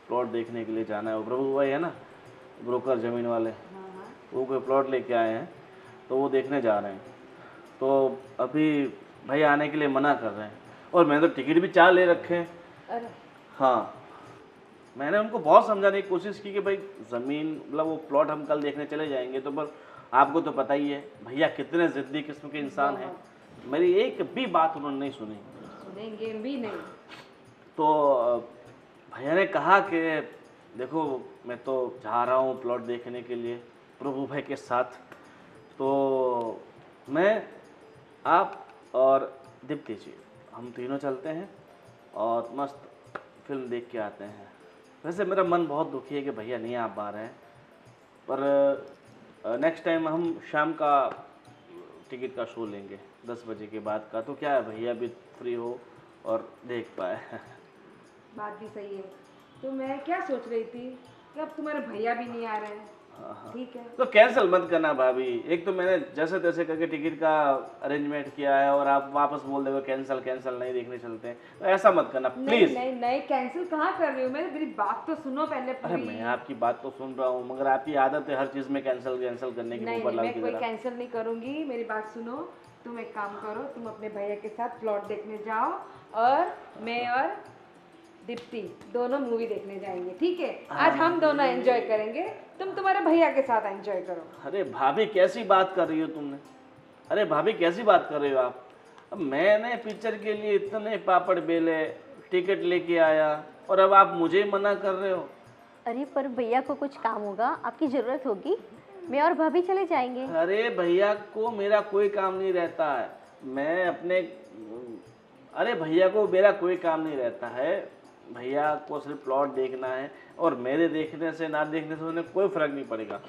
प्लॉट देखने के लिए जाना है। वो प्रभु भाई है ना, ब्रोकर ज़मीन वाले, वो कोई प्लॉट लेके आए हैं तो वो देखने जा रहे हैं। तो अभी भैया आने के लिए मना कर रहे हैं, और मैंने तो टिकट भी 4 ले रखे हैं। अरे हाँ, मैंने उनको बहुत समझाने की कोशिश की कि भाई ज़मीन मतलब वो प्लॉट हम कल देखने चले जाएंगे, तो पर आपको तो पता ही है भैया कितने ज़िद्दी किस्म के इंसान हैं। मेरी एक भी बात उन्होंने नहीं सुनी। सुनेंगे भी नहीं। तो भैया ने कहा कि देखो मैं तो जा रहा हूँ प्लॉट देखने के लिए प्रभु भाई के साथ, तो मैं, आप और दीप्ति जी, हम तीनों चलते हैं और मस्त फिल्म देख के आते हैं। वैसे मेरा मन बहुत दुखी है कि भैया नहीं आ पा रहे हैं, पर नेक्स्ट टाइम हम शाम का टिकट का शो लेंगे 10 बजे के बाद का, तो क्या है भैया भी फ्री हो और देख पाए। बात भी सही है। तो मैं क्या सोच रही थी कि अब तुम्हारे भैया भी नहीं आ रहे हैं। ठीक है, तो कैंसिल मत करना भाभी। एक तो मैंने जैसे तैसे करके टिकट का अरेंजमेंट किया है और आप वापस बोल दोगे कैंसिल कैंसिल, नहीं देखने चलते हैं, तो ऐसा मत करना नहीं प्लीज। नहीं नहीं, कैंसिल कहाँ कर रही हूँ मैं? मेरी बात तो सुनो पहले अरे पूरी। मैं आपकी बात तो सुन रहा हूँ, मगर आपकी आदत है हर चीज में कैंसिल कैंसिल करने की, नहीं ऊपर नहीं, लाल मैं की कोई तरह। कैंसिल नहीं करूँगी। मेरी बात सुनो, तुम एक काम करो, तुम अपने भैया के साथ प्लॉट देखने जाओ और मैं और दीप्ति दोनों मूवी देखने जाएंगे। ठीक है, आज हम दोनों एंजॉय करेंगे, तुम तुम्हारे भैया के साथ एंजॉय करो। अरे भाभी कैसी बात कर रही हो तुमने? अरे भाभी कैसी बात कर रही हो आप? अब मैंने पिक्चर के लिए इतने पापड़ बेले, टिकट लेके आया, और अब आप मुझे ही मना कर रहे हो? अरे पर भैया को कुछ काम होगा, आपकी ज़रूरत होगी, मैं और भाभी चले जाएंगे। अरे भैया को मेरा कोई काम नहीं रहता है, मैं अपने, अरे भैया को मेरा कोई काम नहीं रहता है। भैया को सिर्फ प्लॉट देखना है, और मेरे देखने से ना देखने से उन्हें कोई फ़र्क नहीं पड़ेगा।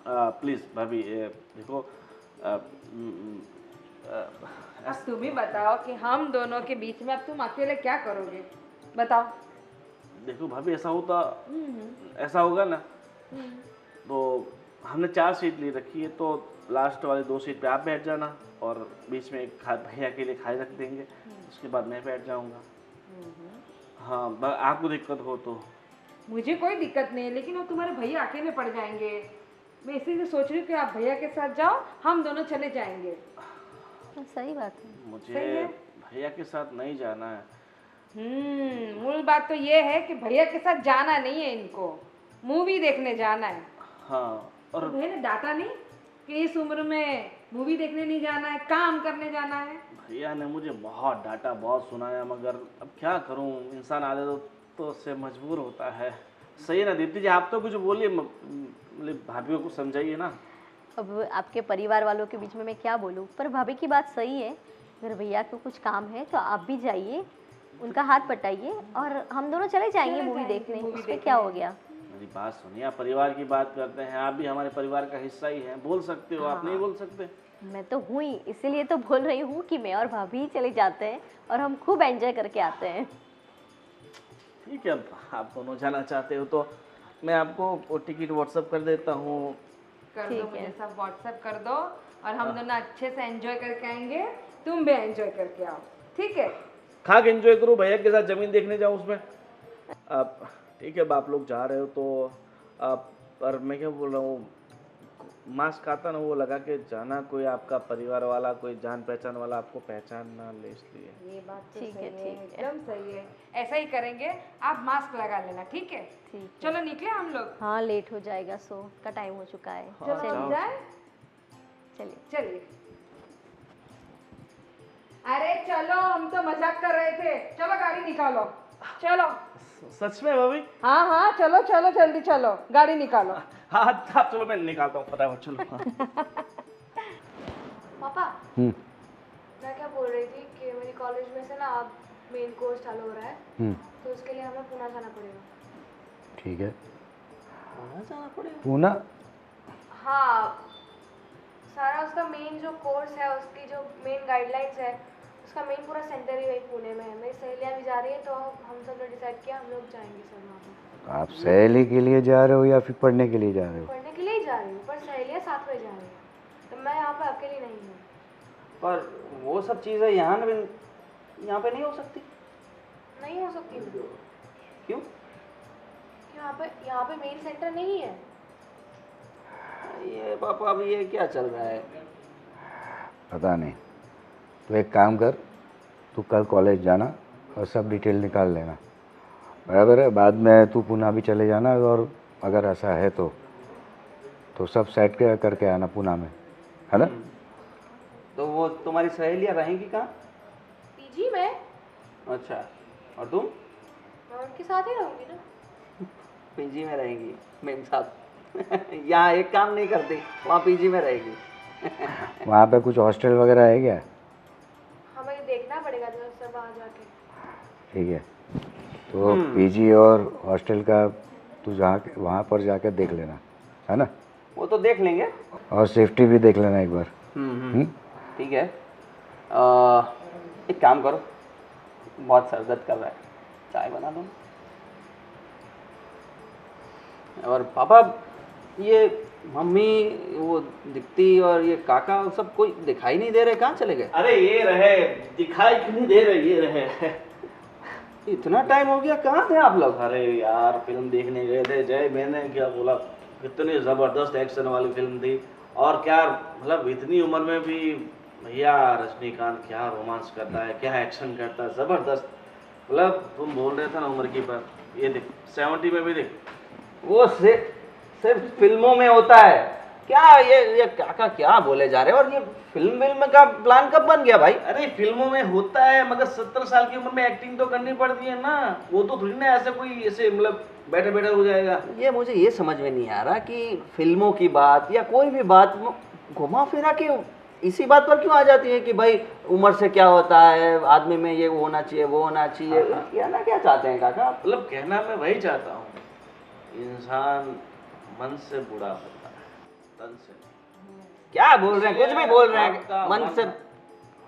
प्लीज़ भाभी देखो, अब तुम ही बताओ कि हम दोनों के बीच में अब तुम अकेले क्या करोगे, बताओ। देखो भाभी, ऐसा होगा ना, तो हमने 4 सीट ली रखी है, तो लास्ट वाली 2 सीट पे आप बैठ जाना और बीच में एक भैया के लिए खाए रख देंगे, उसके बाद मैं बैठ जाऊंगा। हाँ, आपको दिक्कत हो तो। मुझे कोई दिक्कत नहीं है, लेकिन वो तुम्हारे भैया अकेले पड़ जाएंगे। मैं इसीलिए सोच रही हूँ कि आप भैया के साथ जाओ, हम दोनों चले जाएंगे। सही बात है। मुझे सही है। भैया के साथ नहीं जाना है। मूल बात तो ये है कि भैया के साथ जाना नहीं है, इनको मूवी देखने जाना है। हाँ, और तो भैया ने डांटा नहीं कि इस उम्र में मूवी देखने नहीं जाना है, काम करने जाना है? भैया ने मुझे बहुत डांटा, बहुत सुनाया, मगर अब क्या करूं, इंसान आदत तो उससे मजबूर होता है। सही है ना दीप्ति जी, आप तो कुछ बोलिए, मतलब भाभी को समझाइए ना। अब आपके परिवार वालों के बीच में मैं क्या बोलूँ, पर भाभी की बात सही है। अगर भैया को कुछ काम है तो आप भी जाइए, उनका हाथ पटाइए और हम दोनों चले जाएंगे मूवी देखने। उसमें क्या हो गया? मेरी बात सुनिए, आप परिवार की बात करते हैं, आप भी हमारे परिवार का हिस्सा ही हैं, बोल सकते हो, आप नहीं बोल सकते? मैं तो हूँ ही, इसीलिए तो बोल रही हूँ कि मैं और भाभी ही चले जाते हैं और हम खूब एंजॉय करके आते हैं। ठीक है, अब आप दोनों जाना चाहते हो तो मैं आपको टिकट व्हाट्सअप कर देता हूँ। कर दो, ठीक मुझे है। सब व्हाट्सएप कर दो और हम दोनों अच्छे से एंजॉय करके आएंगे। तुम भी एंजॉय करके आओ, ठीक है? खा के एंजॉय करो, भैया के साथ जमीन देखने जाओ उसमें। आप ठीक है, अब आप लोग जा रहे हो तो आप, पर मैं क्या बोल रहा हूँ, मास्क आता ना वो लगा के जाना, कोई आपका परिवार वाला, कोई जान पहचान वाला आपको पहचान ना ले, इसलिए। ये बात तो ठीक सही है, है, ठीक है। एकदम सही है। ऐसा ही करेंगे, आप मास्क लगा लेना, ठीक है? ठीक है। चलो निकले हम लोग। हाँ, लेट हो जाएगा, सो का टाइम हो चुका है। चलो चलिए जाए, चलिए। चलिए। अरे चलो, हम तो मजाक कर रहे थे। चलो गाड़ी निकालो, चलो। सच में भाभी? हाँ हाँ, चलो चलो, जल्दी चलो, गाड़ी निकालो। हाँ आप चलो, मैं निकालता हूँ फटाफट, चलो। पापा, हम्म मैं क्या बोल रही थी कि मेरी कॉलेज में से ना अब मेन कोर्स चालू हो रहा है, हम्म, तो उसके लिए हमें पुणे जाना पड़ेगा। ठीक है। वहाँ जाना पड़ेगा? पूना? हाँ, सारा उसका मेन जो कोर्स है, उसकी जो मेन गाइडलाइंस है, उसका मेन पूरा सेंटर ही वही पुणे में है। मेरी सहेलियाँ भी जा रही है, तो हम सब ने डिसाइड किया हम लोग जाएंगे सब वहाँ पर। आप सहेली के लिए जा रहे हो या फिर पढ़ने के लिए जा रहे हो? पढ़ने के लिए ही जा रही हूँ, पर सहेलियाँ साथ में जा रही हैं, तो मैं यहाँ पर अकेली नहीं हूँ। पर वो सब चीज़ें यहाँ पे नहीं हो सकती। नहीं हो सकती मैं, क्यों? यहाँ पे मेन सेंटर नहीं है। ये पापा, अब ये क्या चल रहा है? पता नहीं। तो एक काम कर, तू कल कॉलेज जाना और सब डिटेल निकाल लेना, बराबर है? बाद में तू पुणे भी चले जाना, और अगर ऐसा है तो सब सेट करके आना पुणे में, है ना? तो वो तुम्हारी सहेलियाँ रहेंगी कहाँ? पीजी में? अच्छा, और तुम? मैं उनके साथ ही रहूँगी ना। पीजी में रहेंगी मेरे साथ? यहाँ एक काम नहीं करती, वहाँ पीजी में रहेगी। वहाँ पे कुछ हॉस्टल वगैरह है क्या? हमें देखना पड़ेगा जो सब वहाँ जाके। ठीक है, तो पीजी और हॉस्टल का तू वहाँ पर जाके देख लेना, है ना? वो तो देख लेंगे। और सेफ्टी भी देख लेना एक बार। ठीक है। एक काम करो, बहुत सर दर्द कर रहा है, चाय बना दो। और पापा, ये मम्मी, वो दिखती और ये काका, सब कोई दिखाई नहीं दे रहे, कहाँ चले गए? अरे ये रहे, दिखाई क्यों नहीं दे रहे, ये रहे। इतना टाइम हो गया, कहाँ थे आप लोग? अरे यार, फिल्म देखने गए थे, जय मैंने क्या बोला, कितनी ज़बरदस्त एक्शन वाली फिल्म थी। और क्या मतलब, इतनी उम्र में भी भैया रजनीकांत क्या रोमांस करता है, क्या एक्शन करता है, ज़बरदस्त। मतलब तुम बोल रहे थे ना उम्र की बात, ये देख 70 में भी देख। वो सिर्फ फिल्मों में होता है क्या? ये काका क्या बोले जा रहे हैं? और ये फिल्म का प्लान कब बन गया भाई? अरे फिल्मों में होता है, मगर 70 साल की उम्र में एक्टिंग तो करनी पड़ती है ना। वो तो थोड़ी ना ऐसे कोई ऐसे मतलब बैठे बैठे हो जाएगा। ये मुझे ये समझ में नहीं आ रहा कि फिल्मों की बात या कोई भी बात घुमा फिरा के इसी बात पर क्यों आ जाती है कि भाई उम्र से क्या होता है, आदमी में ये होना चाहिए, वो होना चाहिए। कहना क्या चाहते हैं काका? मतलब कहना मैं वही चाहता हूँ, इंसान मन से बूढ़ा होता है, तन से नहीं। क्या बोल रहे हैं? कुछ भी बोल रहे हैं। मन से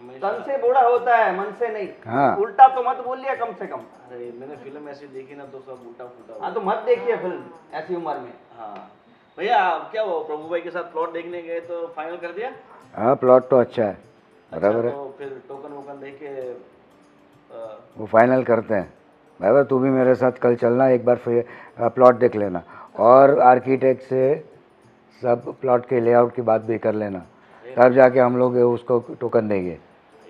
तन से बूढ़ा होता है, मन से नहीं। हाँ। उल्टा तो मत बोलिए कम से कम। अरे मैंने फिल्म ऐसी देखी ना तो सब उल्टा फुल्टा। हाँ तो मत देखिए फिल्म ऐसी उम्र में। हाँ भैया, आप क्या वो प्रभु भाई के साथ प्लॉट देखने गए तो फाइनल कर दिया? हाँ प्लॉट तो अच्छा है, बराबर है। तो फिर टोकन वोकन दे के वो फाइनल करते हैं। बराबर, तू भी मेरे साथ कल चलना, एक बार फिर प्लॉट देख लेना और आर्किटेक्ट से सब प्लॉट के लेआउट की बात भी कर लेना, तब जाके हम लोग उसको टोकन देंगे।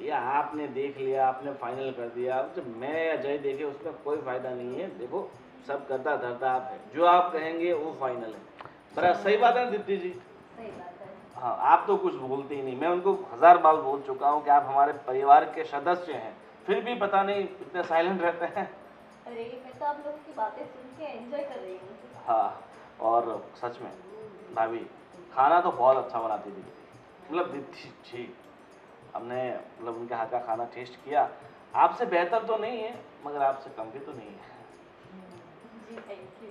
या आपने देख लिया, आपने फाइनल कर दिया। अब जब मैं अजय देखे उसमें कोई फायदा नहीं है। देखो सब करता धरता आप है, जो आप कहेंगे वो फाइनल है। बड़ा सही बात है दीप्ति जी। सही बात है। हाँ, आप तो कुछ भूलते ही नहीं। मैं उनको 1000 बार बोल चुका हूँ कि आप हमारे परिवार के सदस्य हैं, फिर भी पता नहीं इतने साइलेंट रहते हैं। अरे मैं तो आप लोगों की बातें सुन के एंजॉय कर रही हूँ। हाँ, और सच में भाभी खाना तो बहुत अच्छा बनाती थी। मतलब दीप्ति जी, हमने मतलब उनके हाथ का खाना टेस्ट किया। आपसे बेहतर तो नहीं है, मगर आपसे कम भी तो नहीं है। जी थैंक यू।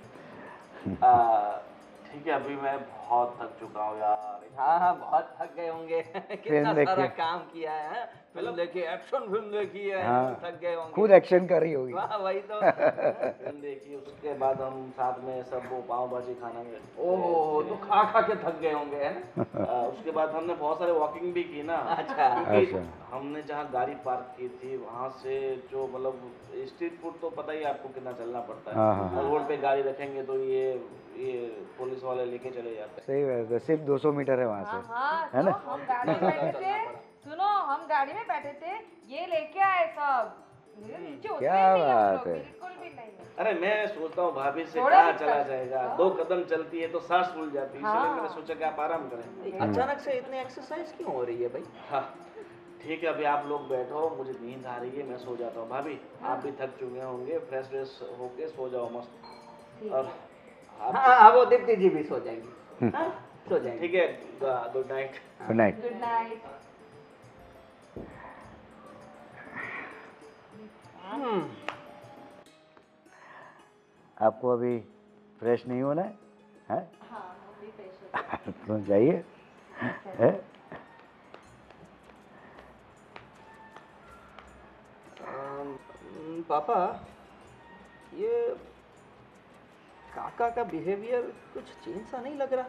ठीक है, अभी मैं बहुत थक चुका हूँ यार। हाँ हाँ बहुत थक गए होंगे। कितना देख सारा के। काम किया है, फिल्म देखी, एक्शन फिल्म देखी है, हाँ। थक गए होंगे। खुद एक्शन कर रही होगी। वाह वही तो। फिल्म देखी, उसके बाद हम साथ में सब वो पाव भाजी खाना गए। ओहो, तो खा खा के थक गए होंगे है ना? उसके बाद हमने बहुत सारे वॉकिंग भी की ना। अच्छा। क्योंकि अच्छा। हमने जहाँ गाड़ी पार्क की थी वहाँ से जो मतलब स्ट्रीट फूड तो पता ही है आपको कितना चलना पड़ता हाँ, है। हाँ, और रोड पे गाड़ी रखेंगे तो ये पुलिस वाले लेके चले जाते हैं। सही बात है, सिर्फ 200 मीटर है वहाँ हाँ से। हाँ, है तो ना? हम गाड़ी में बैठे थे, सुनो हम गाड़ी में बैठे थे, ये लेके आए सब। मेरे नीचे उतरे क्या ही नहीं हम बात लोग, है। बिल्कुल भी नहीं। अरे मैं सोचता हूँ भाभी से थोड़ा कहाँ भी चला तक। जाएगा। 2 कदम चलती है तो सांस फूल जाती है, इसलिए हाँ। मैंने सोचा कि आप आराम करें। अचानक से इतनी एक्सरसाइज क्यों हो रही है भाई? हाँ ठीक है, अभी आप लोग बैठो, मुझे नींद आ रही है, मैं सो जाता हूँ। भाभी आप भी थक चुके होंगे, फ्रेश व्रेश होके सो जाओ मस्त। और आप हाँ हाँ वो दीप्ति जी भी सो जाएंगी। हाँ, सो जाएंगे। ठीक है, good night. Good night. Good night. आपको अभी फ्रेश नहीं होना है? हैं? हाँ अभी फ्रेश तो जाइए। है? पापा, ये काका का बिहेवियर कुछ चेंज सा नहीं लग रहा?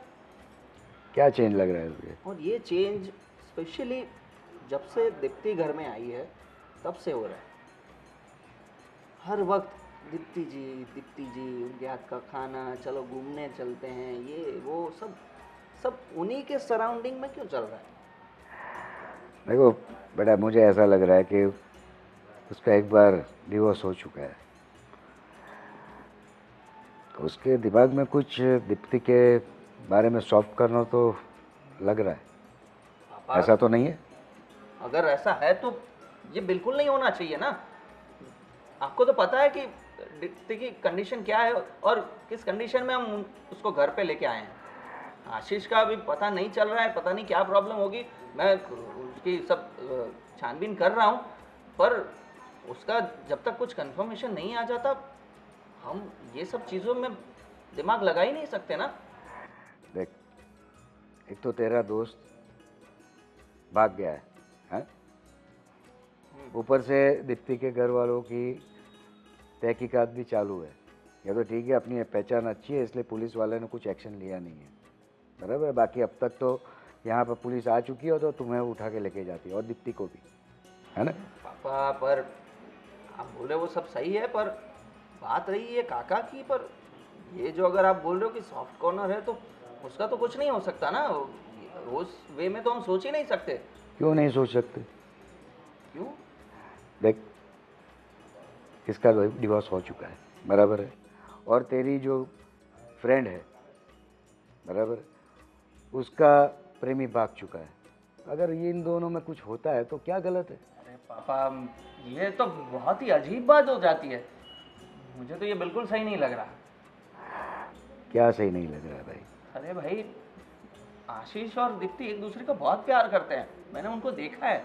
क्या चेंज लग रहा है तुझे? और ये चेंज स्पेशली जब से दीप्ति घर में आई है तब से हो रहा है। हर वक्त दीप्ति जी, उनके हाथ का खाना, चलो घूमने चलते हैं, ये वो सब उन्हीं के सराउंडिंग में क्यों चल रहा है? देखो बेटा, मुझे ऐसा लग रहा है कि उसका एक बार डिवोर्स हो चुका है, तो उसके दिमाग में कुछ दीप्ति के बारे में सॉफ्ट करना तो लग रहा है। पापा, ऐसा तो नहीं है? अगर ऐसा है तो ये बिल्कुल नहीं होना चाहिए ना। आपको तो पता है कि दीप्ति की कंडीशन क्या है और किस कंडीशन में हम उसको घर पे लेके आए हैं। आशीष का अभी पता नहीं चल रहा है, पता नहीं क्या प्रॉब्लम होगी। मैं उसकी सब छानबीन कर रहा हूँ, पर उसका जब तक कुछ कंफर्मेशन नहीं आ जाता हम ये सब चीज़ों में दिमाग लगा ही नहीं सकते ना। देख, एक तो तेरा दोस्त भाग गया है, हैं? ऊपर से दीप्ति के घर वालों की तहकीकात भी चालू है। ये तो ठीक है, अपनी पहचान अच्छी है इसलिए पुलिस वाले ने कुछ एक्शन लिया नहीं है, बराबर है। बाकी अब तक तो यहाँ पर पुलिस आ चुकी हो तो तुम्हें उठा के लेके जाती है, और दीप्ति को भी, है ना? पापा, पर आप बोल रहे हो वो सब सही है, पर बात रही है काका की। पर ये जो अगर आप बोल रहे हो कि सॉफ्ट कॉर्नर है तो उसका तो कुछ नहीं हो सकता ना। उस वे में तो हम सोच ही नहीं सकते। क्यों नहीं सोच सकते? क्यों? देख, इसका डिवोर्स हो चुका है, बराबर है, और तेरी जो फ्रेंड है, बराबर है, उसका प्रेमी भाग चुका है। अगर ये इन दोनों में कुछ होता है तो क्या गलत है? अरे पापा, ये तो बहुत ही अजीब बात हो जाती है। मुझे तो ये बिल्कुल सही नहीं लग रहा। क्या सही नहीं लग रहा है भाई? अरे भाई, आशीष और दीप्ति एक दूसरे को बहुत प्यार करते हैं, मैंने उनको देखा है।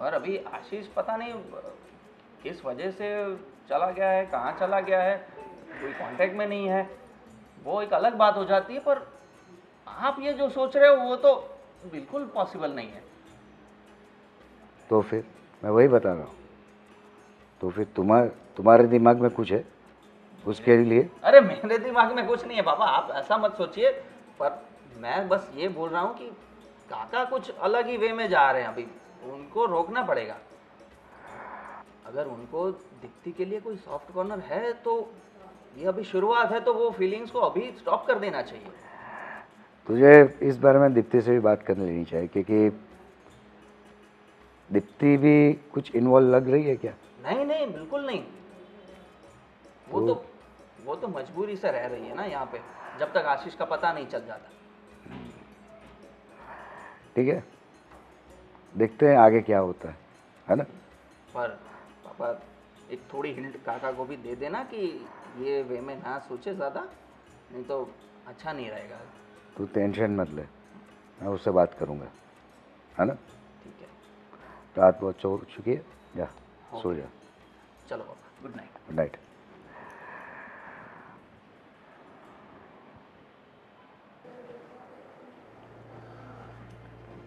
और अभी आशीष पता नहीं किस वजह से चला गया है, कहाँ चला गया है, कोई कांटेक्ट में नहीं है, वो एक अलग बात हो जाती है। पर आप ये जो सोच रहे हो वो तो बिल्कुल पॉसिबल नहीं है। तो फिर मैं वही बता रहा हूँ। तो फिर तुम्हारे दिमाग में कुछ है उसके लिए? अरे मेरे दिमाग में कुछ नहीं है पापा, आप ऐसा मत सोचिए। पर मैं बस ये बोल रहा हूँ कि काका कुछ अलग ही वे में जा रहे हैं अभी, उनको रोकना पड़ेगा। अगर उनको दीप्ति के लिए कोई सॉफ्ट कॉर्नर है तो ये अभी शुरुआत है, तो वो फीलिंग्स को अभी स्टॉप कर देना चाहिए। तुझे इस बारे में दीप्ति से भी बात कर लेनी चाहिए, क्योंकि दीप्ति भी कुछ इन्वॉल्व लग रही है क्या? नहीं नहीं, बिल्कुल नहीं। वो तो मजबूरी से रह रही है ना यहाँ पे, जब तक आशीष का पता नहीं चल जाता। ठीक है, देखते हैं आगे क्या होता है ना? पर पापा एक थोड़ी हिंट काका को भी दे देना कि ये वे में ना सोचे ज़्यादा, नहीं तो अच्छा नहीं रहेगा। तू टेंशन मत ले, मैं उससे बात करूँगा, है ना? ठीक है। रात बहुत हो चुकी है, जा सो जा। चलो पापा, गुड नाइट। Good night.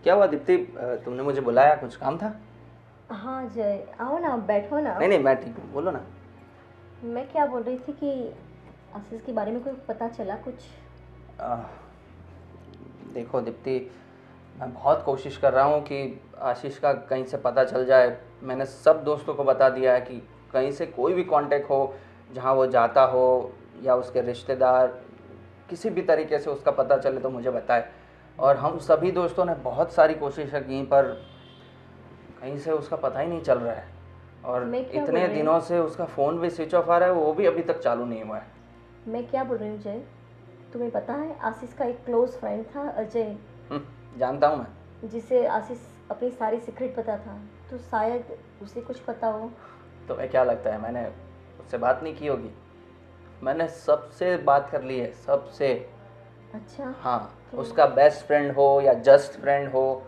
क्या हुआ दीप्ति, तुमने मुझे बुलाया, कुछ काम था? हाँ जय, आओ ना, बैठो ना। नहीं नहीं, मैं ठीक हूँ, बोलो ना। मैं क्या बोल रही थी कि आशीष के बारे में कोई पता चला कुछ? देखो दीप्ति, मैं बहुत कोशिश कर रहा हूँ कि आशीष का कहीं से पता चल जाए। मैंने सब दोस्तों को बता दिया है कि कहीं से कोई भी कांटेक्ट हो, जहाँ वो जाता हो या उसके रिश्तेदार, किसी भी तरीके से उसका पता चले तो मुझे बताए। और हम सभी दोस्तों ने बहुत सारी कोशिशें की, पर कहीं से उसका पता ही नहीं चल रहा है। और इतने दिनों से उसका फ़ोन भी स्विच ऑफ आ रहा है, वो भी अभी तक चालू नहीं हुआ है। मैं क्या बोल रही हूँ जय, तुम्हें पता है आशीष का एक क्लोज फ्रेंड था अजय, जानता हूँ मैं, जिसे आशीष अपनी सारी सीक्रेट पता था, तो शायद उसे कुछ पता हो। तुम्हें क्या लगता है मैंने उससे बात नहीं की होगी? मैंने सबसे बात कर ली है, सबसे। अच्छा। हाँ, उसका बेस्ट फ्रेंड हो या जस्ट फ्रेंड हो,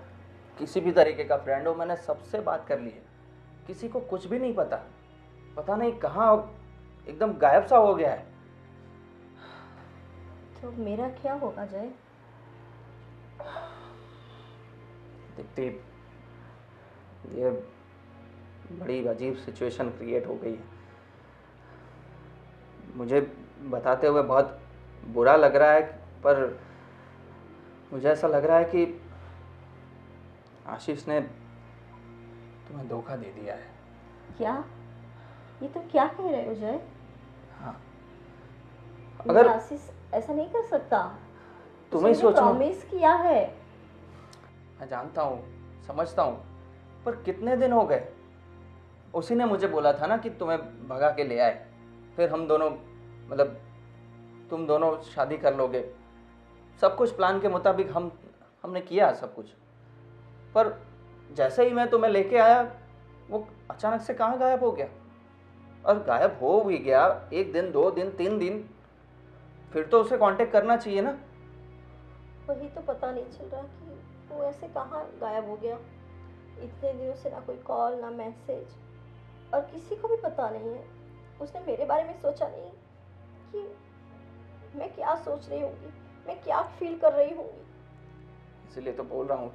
किसी भी तरीके का फ्रेंड हो, मैंने सबसे बात कर ली है। किसी को कुछ भी नहीं पता, पता नहीं कहाँ एकदम गायब सा हो गया है। तो मेरा क्या होगा जय? दीप्ति, ये बड़ी अजीब सिचुएशन क्रिएट हो गई है। मुझे बताते हुए बहुत बुरा लग रहा है, पर मुझे ऐसा लग रहा है कि आशीष ने तुम्हें धोखा दे दिया है। क्या? ये तुम क्या कह रहे हो जय? हाँ, अगर आशीष ऐसा नहीं कर सकता, तुम्हें सोचो, प्रॉमिस किया है। मैं जानता हूँ, समझता हूँ, पर कितने दिन हो गए? उसी ने मुझे बोला था ना कि तुम्हें भगा के ले आए, फिर हम दोनों, मतलब तुम दोनों शादी कर लोगे। सब कुछ प्लान के मुताबिक हमने किया सब कुछ। पर जैसे ही मैं तुम्हें लेके आया, वो अचानक से कहाँ गायब हो गया। और गायब हो भी गया, 1 दिन 2 दिन 3 दिन, फिर तो उसे कांटेक्ट करना चाहिए ना। वही तो पता नहीं चल रहा कि वो ऐसे कहाँ गायब हो गया। इतने दिनों से ना कोई कॉल ना मैसेज, और किसी को भी पता नहीं है। उसने मेरे बारे में सोचा नहीं कि मैं क्या सोच रही होंगी, मैं क्या फील कर रही होंगी। इसलिए तो बोल रहा हूँ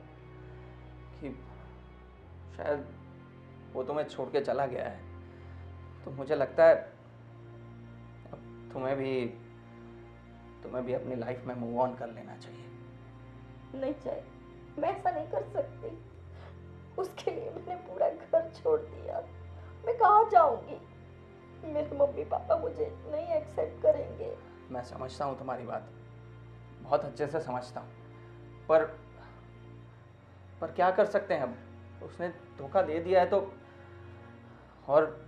कि शायद वो तुम्हें छोड़ के चला गया है। तो मुझे लगता है अब तुम्हें भी अपनी लाइफ में मूव ऑन कर लेना चाहिए। नहीं चाहिए, मैं ऐसा नहीं कर सकती। उसके लिए मैंने पूरा घर छोड़ दिया। मैं कहाँ जाऊंगी? मेरे मम्मी पापा मुझे नहीं एक्सेप्ट करेंगे। मैं समझता हूँ तुम्हारी बात, बहुत अच्छे से समझता हूँ, पर क्या कर सकते हैं अब? उसने धोखा दे दिया है तो। और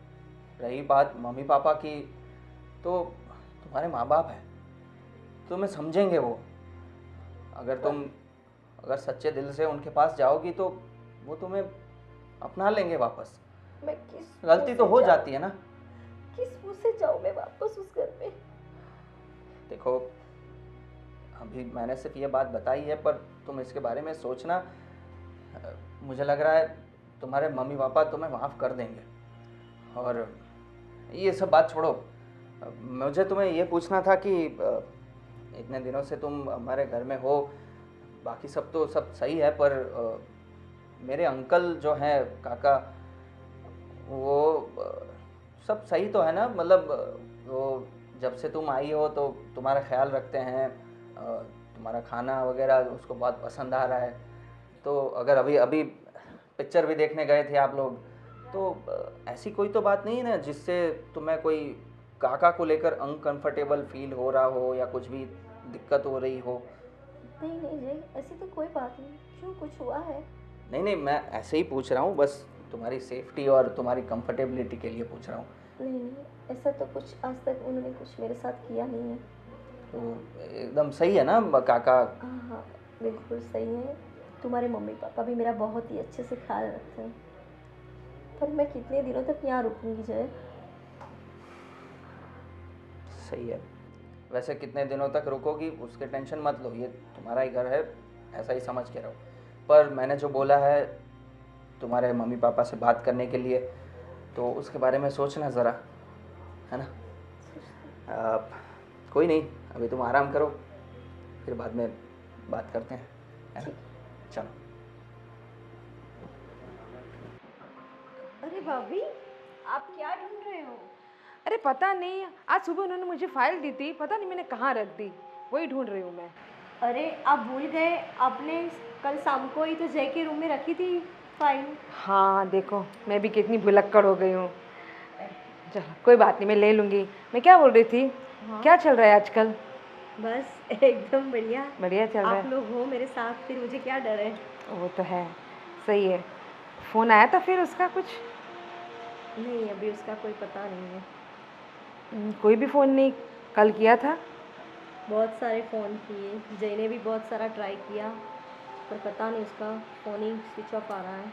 रही बात मम्मी पापा की, तो तुम्हारे माँ बाप हैं, तुम्हें समझेंगे वो। अगर सच्चे दिल से उनके पास जाओगी तो वो तुम्हें अपना लेंगे वापस। मैं किस गलती तो हो जाती है ना। किस मुंह से जाऊँ मैं वापस उस घर में? देखो, अभी मैंने सिर्फ ये बात बताई है, पर तुम इसके बारे में सोचना। मुझे लग रहा है तुम्हारे मम्मी पापा तुम्हें माफ़ कर देंगे। और ये सब बात छोड़ो, मुझे तुम्हें ये पूछना था कि इतने दिनों से तुम हमारे घर में हो, बाकी सब तो सब सही है, पर मेरे अंकल जो हैं काका, वो सब सही तो है ना? मतलब वो जब से तुम आई हो तो तुम्हारा ख्याल रखते हैं, तुम्हारा खाना वगैरह उसको बहुत पसंद आ रहा है। तो अगर अभी अभी पिक्चर भी देखने गए थे आप लोग, तो ऐसी कोई तो बात नहीं है ना जिससे तुम्हें कोई काका को लेकर अनकंफर्टेबल फील हो रहा हो या कुछ भी दिक्कत हो रही हो? नहीं नहीं जय, ऐसी तो कोई बात नहीं। क्यों, कुछ हुआ है? नहीं नहीं, मैं ऐसे ही पूछ रहा हूँ, बस तुम्हारी सेफ्टी और तुम्हारी कंफर्टेबिलिटी के लिए पूछ रहा हूँ। नहीं नहीं, ऐसा तो कुछ आज तक उन्होंने कुछ मेरे साथ किया नहीं है। तो एकदम सही है ना काका? हाँ हाँ, बिल्कुल सही है। तुम्हारे मम्मी पापा भी मेरा बहुत ही अच्छे से ख्याल रखते हैं। पर मैं कितने दिनों तक यहाँ रुकूंगी जय? सही है। वैसे कितने दिनों तक रुकोगी उसके टेंशन मत लो, ये तुम्हारा ही घर है, ऐसा ही समझ के रहो। पर मैंने जो बोला है तुम्हारे मम्मी पापा से बात करने के लिए, तो उसके बारे में सोचना ज़रा, है ना? कोई नहीं, अभी तुम आराम करो, फिर बाद में बात करते हैं, है ना? चलो। अरे भाभी, आप क्या ढूंढ रहे हो? अरे पता नहीं, आज सुबह उन्होंने मुझे फाइल दी थी, पता नहीं मैंने कहाँ रख दी, वही ढूंढ रही हूँ मैं। अरे आप भूल गए, आपने कल शाम को ही तो जय के रूम में रखी थी फाइल। हाँ देखो, मैं भी कितनी भुलक्कड़ हो गई हूँ। चलो कोई बात नहीं, मैं ले लूँगी। मैं क्या बोल रही थी, क्या चल रहा है आजकल? बस एकदम बढ़िया। बढ़िया चल रहा आप है। लोग हो मेरे साथ, फिर मुझे क्या डर है। वो तो है, सही है। फ़ोन आया था फिर उसका कुछ? नहीं, अभी उसका कोई पता नहीं है। कोई भी फ़ोन नहीं? कल किया था? बहुत सारे फ़ोन किए, जय ने भी बहुत सारा ट्राई किया, पर पता नहीं, उसका फ़ोन ही स्विच ऑफ आ रहा है।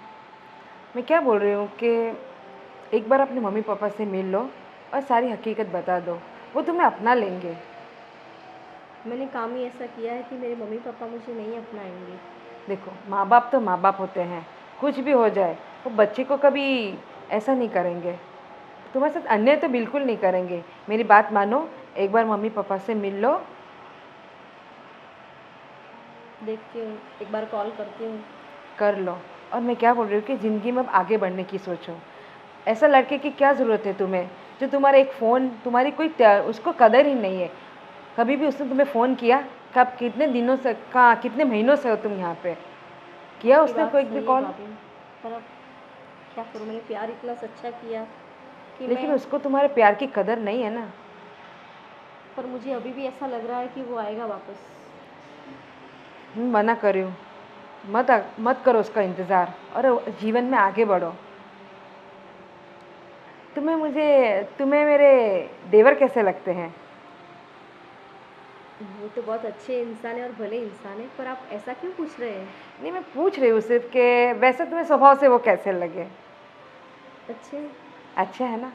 मैं क्या बोल रही हूँ कि एक बार अपने मम्मी पापा से मिल लो और सारी हकीकत बता दो, वो तुम्हें अपना लेंगे। मैंने काम ही ऐसा किया है कि मेरे मम्मी पापा मुझे नहीं अपनाएंगे। देखो, माँ बाप तो माँ बाप होते हैं, कुछ भी हो जाए वो बच्चे को कभी ऐसा नहीं करेंगे। तुम्हारे साथ अन्याय तो बिल्कुल नहीं करेंगे। मेरी बात मानो, एक बार मम्मी पापा से मिल लो। देखती हूँ, एक बार कॉल करती हूँ। कर लो। और मैं क्या बोल रही हूँ कि ज़िंदगी में अब आगे बढ़ने की सोचो। ऐसा लड़के की क्या ज़रूरत है तुम्हें जो तुम्हारा एक फ़ोन, तुम्हारी कोई उसको कदर ही नहीं है। कभी भी उसने तुम्हें फ़ोन किया? कब, कितने दिनों से, कहाँ, कितने महीनों से हो तुम यहाँ पे? किया आपकी उसने बात कोई भी सही है कॉल? भाभी, पर अब क्या करूँ, मैंने प्यार इतना सच्चा किया कि लेकिन मैं, उसको तुम्हारे प्यार की कदर नहीं है ना। पर मुझे अभी भी ऐसा लग रहा है कि वो आएगा वापस। मना कर रही हूँ, मत करो उसका इंतज़ार और जीवन में आगे बढ़ो। तुम्हें मेरे देवर कैसे लगते हैं? वो तो बहुत अच्छे इंसान है और भले इंसान है, पर आप ऐसा क्यों पूछ रहे हैं? नहीं, मैं पूछ रही हूँ सिर्फ कि वैसे तुम्हें स्वभाव से वो कैसे लगे? अच्छे। अच्छा है ना?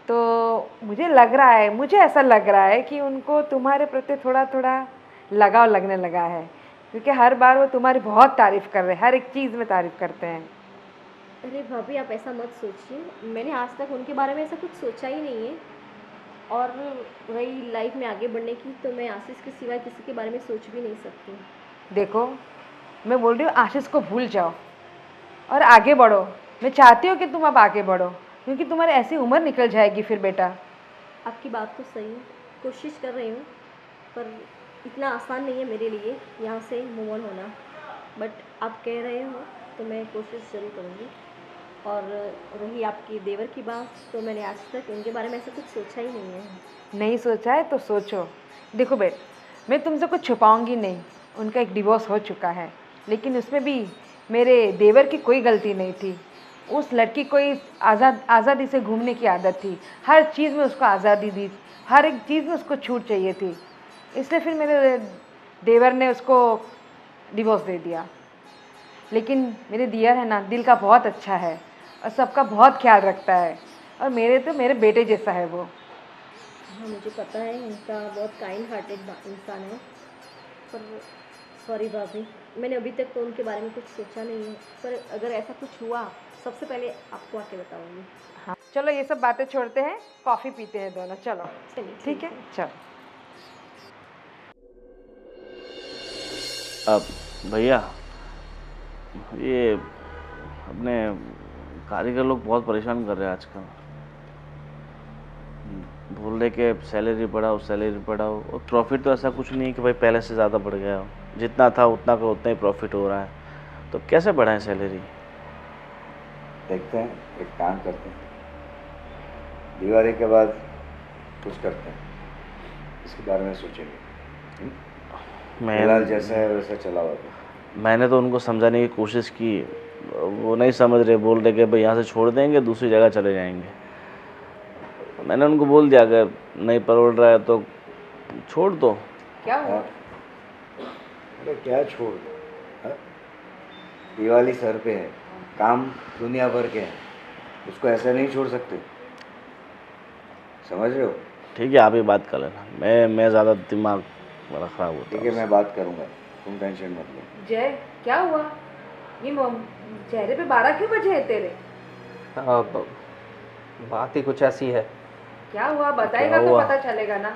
तो मुझे ऐसा लग रहा है कि उनको तुम्हारे प्रति थोड़ा थोड़ा लगाव लगने लगा है, क्योंकि हर बार वो तुम्हारी बहुत तारीफ़ कर रहे हैं, हर एक चीज़ में तारीफ़ करते हैं। अरे भाभी, आप ऐसा मत सोचिए, मैंने आज तक उनके बारे में ऐसा कुछ सोचा ही नहीं है। और रही लाइफ में आगे बढ़ने की, तो मैं आशीष के सिवाय किसी के बारे में सोच भी नहीं सकती। देखो, मैं बोल रही हूँ आशीष को भूल जाओ और आगे बढ़ो। मैं चाहती हूँ कि तुम अब आगे बढ़ो, क्योंकि तुम्हारी ऐसी उम्र निकल जाएगी फिर बेटा। आपकी बात तो सही है, कोशिश कर रही हूँ, पर इतना आसान नहीं है मेरे लिए यहाँ से मूव ऑन होना। बट आप कह रहे हो तो मैं कोशिश ज़रूर करूँगी। और रही आपकी देवर की बात, तो मैंने आज तक उनके बारे में ऐसा कुछ सोचा ही नहीं है। नहीं सोचा है तो सोचो। देखो बेट, मैं तुमसे कुछ छुपाऊंगी नहीं। उनका एक डिवोर्स हो चुका है, लेकिन उसमें भी मेरे देवर की कोई गलती नहीं थी। उस लड़की को आज़ादी से घूमने की आदत थी, हर चीज़ में उसको आज़ादी दी, हर एक चीज़ में उसको छूट चाहिए थी, इसलिए फिर मेरे देवर ने उसको डिवोर्स दे दिया। लेकिन मेरे दियर है ना, दिल का बहुत अच्छा है और सबका बहुत ख्याल रखता है, और मेरे बेटे जैसा है वो। हाँ, मुझे पता है, उनका बहुत काइंड हार्टेड इंसान है। पर सॉरी भाभी, मैंने अभी तक तो उनके बारे में कुछ सोचा नहीं है, पर अगर ऐसा कुछ हुआ सबसे पहले आपको आके बताऊंगी। हाँ चलो, ये सब बातें छोड़ते हैं, कॉफ़ी पीते हैं दोनों। चलो चलिए, ठीक है, चलो। अब भैया, ये अपने कारीगर लोग बहुत परेशान कर रहे हैं आजकल। बोल रहे कि सैलरी बढ़ाओ, सैलरी बढ़ाओ, और प्रॉफिट तो ऐसा कुछ नहीं है कि भाई पहले से ज़्यादा बढ़ गया हो। जितना था उतना का उतना ही प्रॉफिट हो रहा है, तो कैसे बढ़ाएं सैलरी? देखते हैं, एक काम करते हैं, दिवाली के बाद कुछ करते हैं, इसके बारे में सोचेंगे। फिलहाल जैसा है वैसा चला हुआ था। मैंने तो उनको समझाने की कोशिश की, वो नहीं समझ रहे। बोल रहे कि भाई यहाँ से छोड़ देंगे, दूसरी जगह चले जाएंगे। मैंने उनको बोल दिया अगर नहीं परवड़ रहा है तो छोड़ दो। क्या हुआ? अरे क्या छोड़ दो, हाँ? दिवाली सर पे है, काम दुनिया भर के हैं, उसको ऐसे नहीं छोड़ सकते, समझ रहे हो? ठीक है, आप ही बात कर लेना, मैं ज़्यादा दिमाग मेरा ख़राब होता ठीक है, मैं बात करूँगा, तुम टेंशन मत लो। जय, क्या हुआ? ये चेहरे पे 12 क्यों बजे हैं तेरे? बात ही कुछ ऐसी है। क्या हुआ बताएगा तो पता चलेगा ना।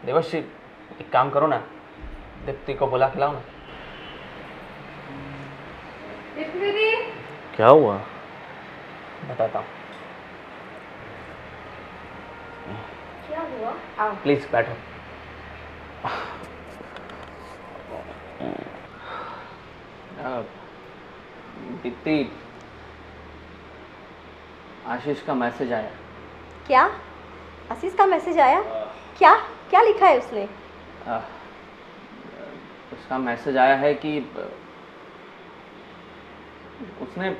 देवर्षि, एक काम करो ना, दीप्ति को बुला खिलाओ ना। दीप्ति, क्या हुआ? बताता हूँ, क्या हुआ? आओ। प्लीज बैठो। दीप्ति, आशीष का मैसेज आया। क्या? आशीष का मैसेज आया? क्या क्या लिखा है उसने? उसका मैसेज आया है कि उसने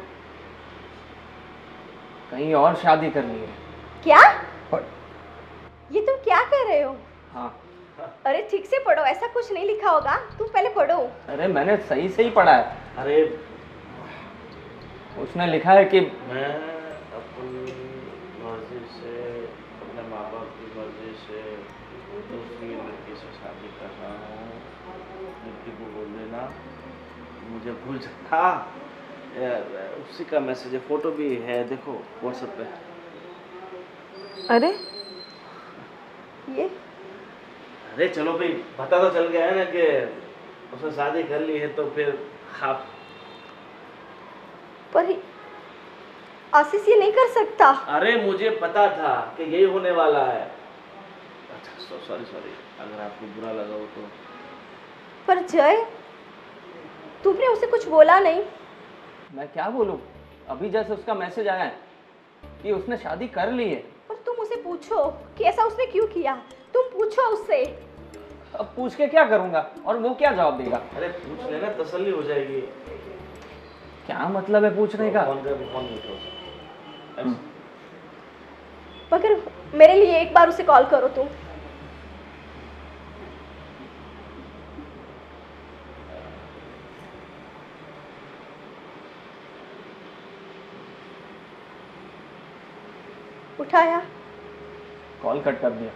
कहीं और शादी कर ली है। क्या? ये तुम क्या कह रहे हो? हाँ। अरे ठीक से पढ़ो, ऐसा कुछ नहीं लिखा होगा, तुम पहले पढ़ो। अरे मैंने सही से ही पढ़ा है। अरे उसने लिखा है कि मैं अपनी मर्जी से, अपने माँ बाप की मर्जी से दूसरी लड़की से शादी कर रहा हूँ। लड़की को बोल देना मुझे भूल जा। हाँ, उसी का मैसेज है, फोटो भी है, देखो व्हाट्सएप पे। अरे ये अरे चलो भाई, पता तो चल गया है ना कि उसने शादी कर ली है, तो फिर आप। पर आशीष ये नहीं कर सकता। अरे मुझे पता था कि यही होने वाला है। अच्छा सॉरी सॉरी, अगर आपको बुरा लगा हो तो। पर जय, तुमने उसे कुछ बोला नहीं? मैं क्या बोलूं, अभी जैसे उसका मैसेज आया है कि उसने शादी कर ली है। पर तुम उसे पूछो कि ऐसा उसने क्यों किया, तुम पूछो उससे। अब पूछ के क्या करूंगा, और वो क्या जवाब देगा? अरे पूछ लेना, तसल्ली हो जाएगी। क्या मतलब है पूछने का? मगर मेरे लिए एक बार उसे कॉल करो तुम। उठाया, कॉल कट कर दिया।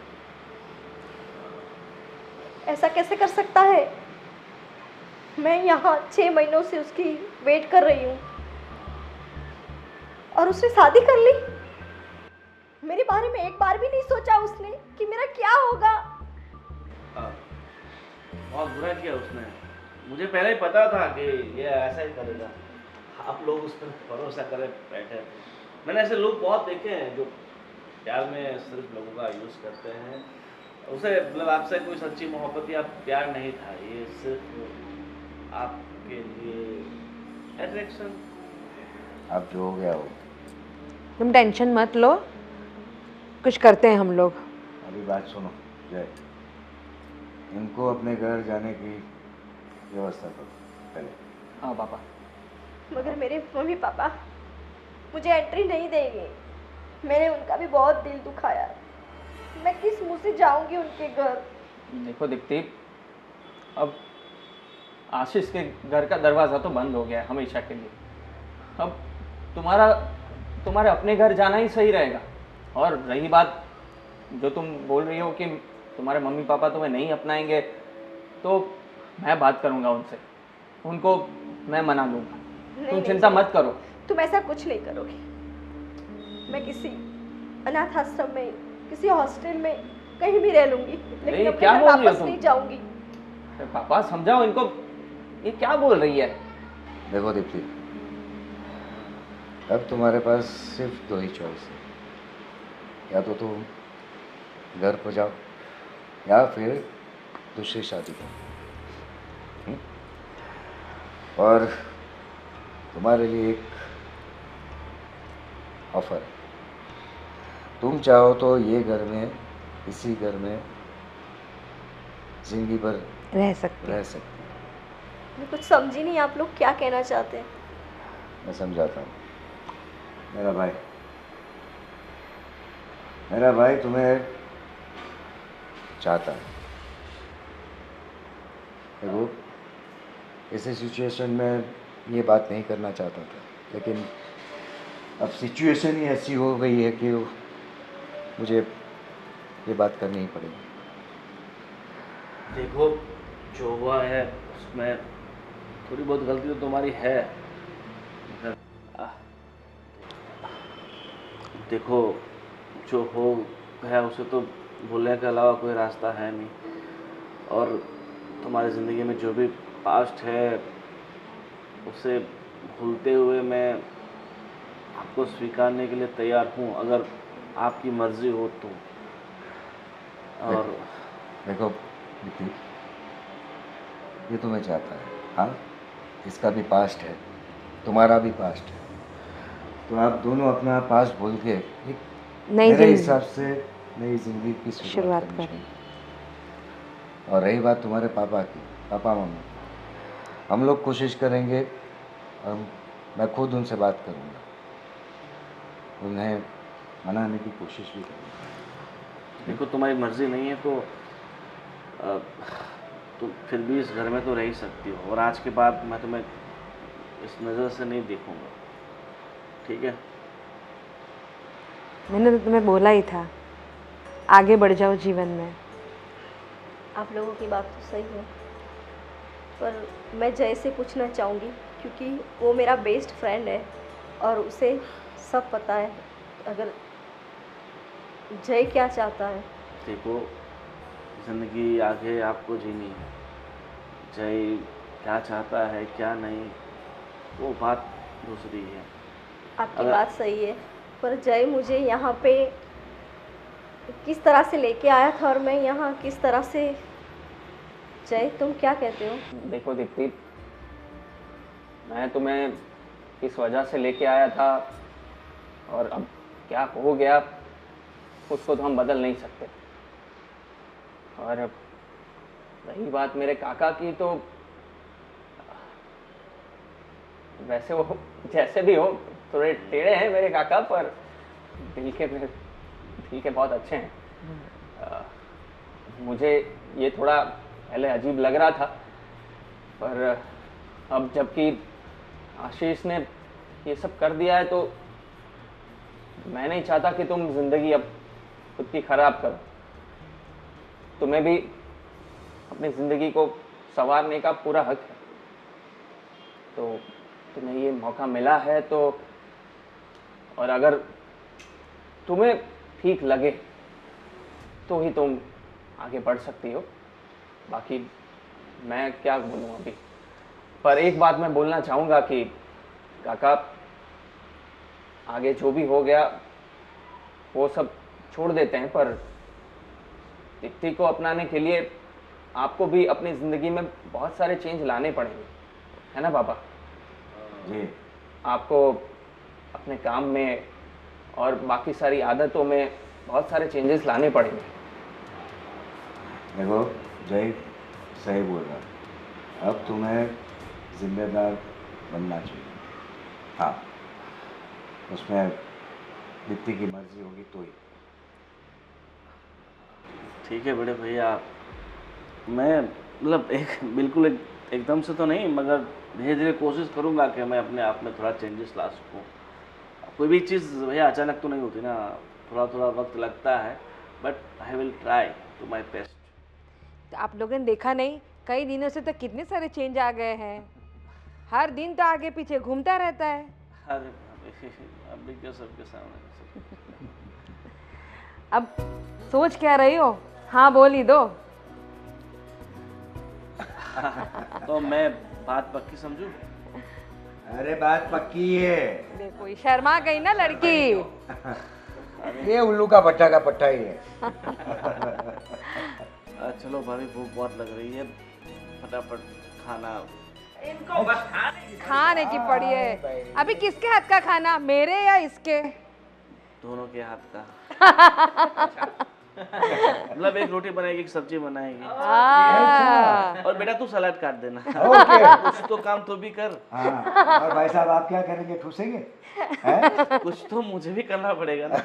ऐसा कैसे कर सकता है? मैं यहाँ 6 महीनों से उसकी वेट कर रही हूँ और उसने शादी कर ली। मेरे बारे में एक बार भी नहीं सोचा उसने कि मेरा क्या होगा। बहुत बुरा किया उसने, मुझे पहले ही पता था कि ये ऐसा ही करेगा। आप लोग उस पर भरोसा करे बैठे। मैंने ऐसे लोग बहुत देखे हैं जो प्यार में सिर्फ लोगों का यूज़ करते हैं। उसे मतलब आपसे कोई सच्ची मोहब्बत या प्यार नहीं था, ये सिर्फ आपके लिए अट्रैक्शन। अब जो हो गया हो। तुम टेंशन मत लो, कुछ करते हैं हम लोग। अभी बात सुनो जय, इनको अपने घर जाने की व्यवस्था करो पहले। हाँ पापा। मगर मेरे मम्मी पापा मुझे एंट्री नहीं देंगे। मैंने उनका भी बहुत दिल दुखाया, मैं किस मुंह से जाऊंगी उनके घर? देखो दीप्ति, अब आशीष के घर का दरवाज़ा तो बंद हो गया है हमेशा के लिए। अब तुम्हारे अपने घर जाना ही सही रहेगा। और रही बात जो तुम बोल रही हो कि तुम्हारे मम्मी पापा तुम्हें नहीं अपनाएंगे, तो मैं बात करूंगा उनसे, उनको मैं मना लूँगा। तुम चिंता मत करो। तुम ऐसा कुछ नहीं करोगे। मैं किसी अनाथ आश्रम में, किसी हॉस्टल में कहीं भी रह लूंगी, लेकिन अपने क्या घर बोल रही हो वापस तुम? नहीं जाऊंगी। पापा समझाओ इनको, ये क्या बोल रही है? देखो दीप्ति, अब तुम्हारे पास सिर्फ दो ही चॉइस है, या तो तुम घर पर जाओ या फिर दूसरी शादी करो। और तुम्हारे लिए एक ऑफर है, तुम चाहो तो ये घर में, इसी घर में जिंदगी भर रह सकते रह सकते हो। मैं कुछ समझी नहीं, आप लोग क्या कहना चाहते हैं? मैं समझाता हूँ। मेरा भाई तुम्हें चाहता है। देखो, ऐसे सिचुएशन में ये बात नहीं करना चाहता था, लेकिन अब सिचुएशन ही ऐसी हो गई है कि मुझे ये बात करनी ही पड़ेगी। देखो, जो हुआ है उसमें थोड़ी बहुत गलती तो तुम्हारी है, मगर देखो, जो हो गया उसे तो भूलने के अलावा कोई रास्ता है नहीं। और तुम्हारी ज़िंदगी में जो भी पास्ट है उसे भूलते हुए मैं आपको स्वीकारने के लिए तैयार हूँ, अगर आपकी मर्ज़ी हो तो। और देखो दीप्ति, ये तुम्हें चाहता है, हाँ, इसका भी पास्ट है, तुम्हारा भी पास्ट है, तो आप दोनों अपना पास्ट भूल के एक मेरे हिसाब से नई जिंदगी की शुरुआत करनी चाहिए। और रही बात तुम्हारे पापा मम्मी, हम लोग कोशिश करेंगे, मैं खुद उनसे बात करूँगा, उन्हें मनाने की कोशिश भी करूँगा। देखो, तुम्हारी मर्ज़ी नहीं है तो फिर भी इस घर में तो रह ही सकती हो, और आज के बाद मैं तुम्हें इस नज़र से नहीं देखूँगा, ठीक है? मैंने तो तुम्हें बोला ही था, आगे बढ़ जाओ जीवन में। आप लोगों की बात तो सही है, पर मैं जय से पूछना चाहूँगी, क्योंकि वो मेरा बेस्ट फ्रेंड है और उसे सब पता है अगर जय क्या चाहता है। देखो, ज़िंदगी आगे आपको जीनी है, जय क्या चाहता है क्या नहीं वो बात दूसरी है। आपकी बात सही है, पर जय मुझे यहाँ पे किस तरह से लेके आया था और मैं यहाँ किस तरह से, जय तुम क्या कहते हो? देखो दीप्ति, मैं तुम्हें इस वजह से लेके आया था, और अब क्या हो गया उसको तो हम बदल नहीं सकते। और अब रही बात मेरे काका की, तो वैसे वो जैसे भी हो थोड़े टेढ़े हैं मेरे काका, पर दिल के बहुत अच्छे हैं। मुझे ये थोड़ा पहले अजीब लग रहा था, पर अब जबकि आशीष ने ये सब कर दिया है, तो मैं नहीं चाहता कि तुम ज़िंदगी अब खुद की ख़राब करो। तुम्हें भी अपनी ज़िंदगी को संवारने का पूरा हक है, तो तुम्हें ये मौका मिला है तो, और अगर तुम्हें ठीक लगे तो ही तुम आगे बढ़ सकती हो, बाकी मैं क्या बोलूँ अभी। पर एक बात मैं बोलना चाहूँगा कि काका, आगे जो भी हो गया वो सब छोड़ देते हैं, पर दीप्ति को अपनाने के लिए आपको भी अपनी ज़िंदगी में बहुत सारे चेंज लाने पड़ेंगे, है ना पापा? जी। आपको अपने काम में और बाकी सारी आदतों में बहुत सारे चेंजेस लाने पड़ेंगे। देखो, जय सही बोल रहा है, अब तुम्हें जिम्मेदार बनना चाहिए। हाँ, उसमें दीप्ति की मर्जी होगी तो ही। ठीक है बड़े भैया, मैं मतलब बिल्कुल एकदम से तो नहीं, मगर धीरे धीरे कोशिश करूँगा कि मैं अपने आप में थोड़ा चेंजेस ला सकूँ। कोई भी चीज़ भैया अचानक तो नहीं होती ना, थोड़ा थोड़ा वक्त लगता है, but I will try to my best. तो आप लोगों ने देखा नहीं, कई दिनों से तो कितने सारे चेंज आ गए हैं, हर दिन तो आगे पीछे घूमता रहता है। अरे अभी क्या सबके सामने अब सोच क्या रही हो? हाँ बोल ही दो। तो मैं बात पक्की समझूं? अरे बात पक्की है। देखो ये शर्मा गई ना लड़की। ये उल्लू का पट्टा ही है। चलो भाभी, भूख बहुत लग रही है, फटाफट खाना। खाने की पड़ी है। अभी किसके हाथ का खाना, मेरे या इसके? दोनों के हाथ का। मतलब एक रोटी बनाएगी, एक सब्जी बनाएगी, और बेटा तू सलाद काट देना। ओके। कुछ तो काम तो भी कर। हाँ, और भाई साहब आप क्या करेंगे, ठूसेंगे? कुछ तो मुझे भी करना पड़ेगा ना।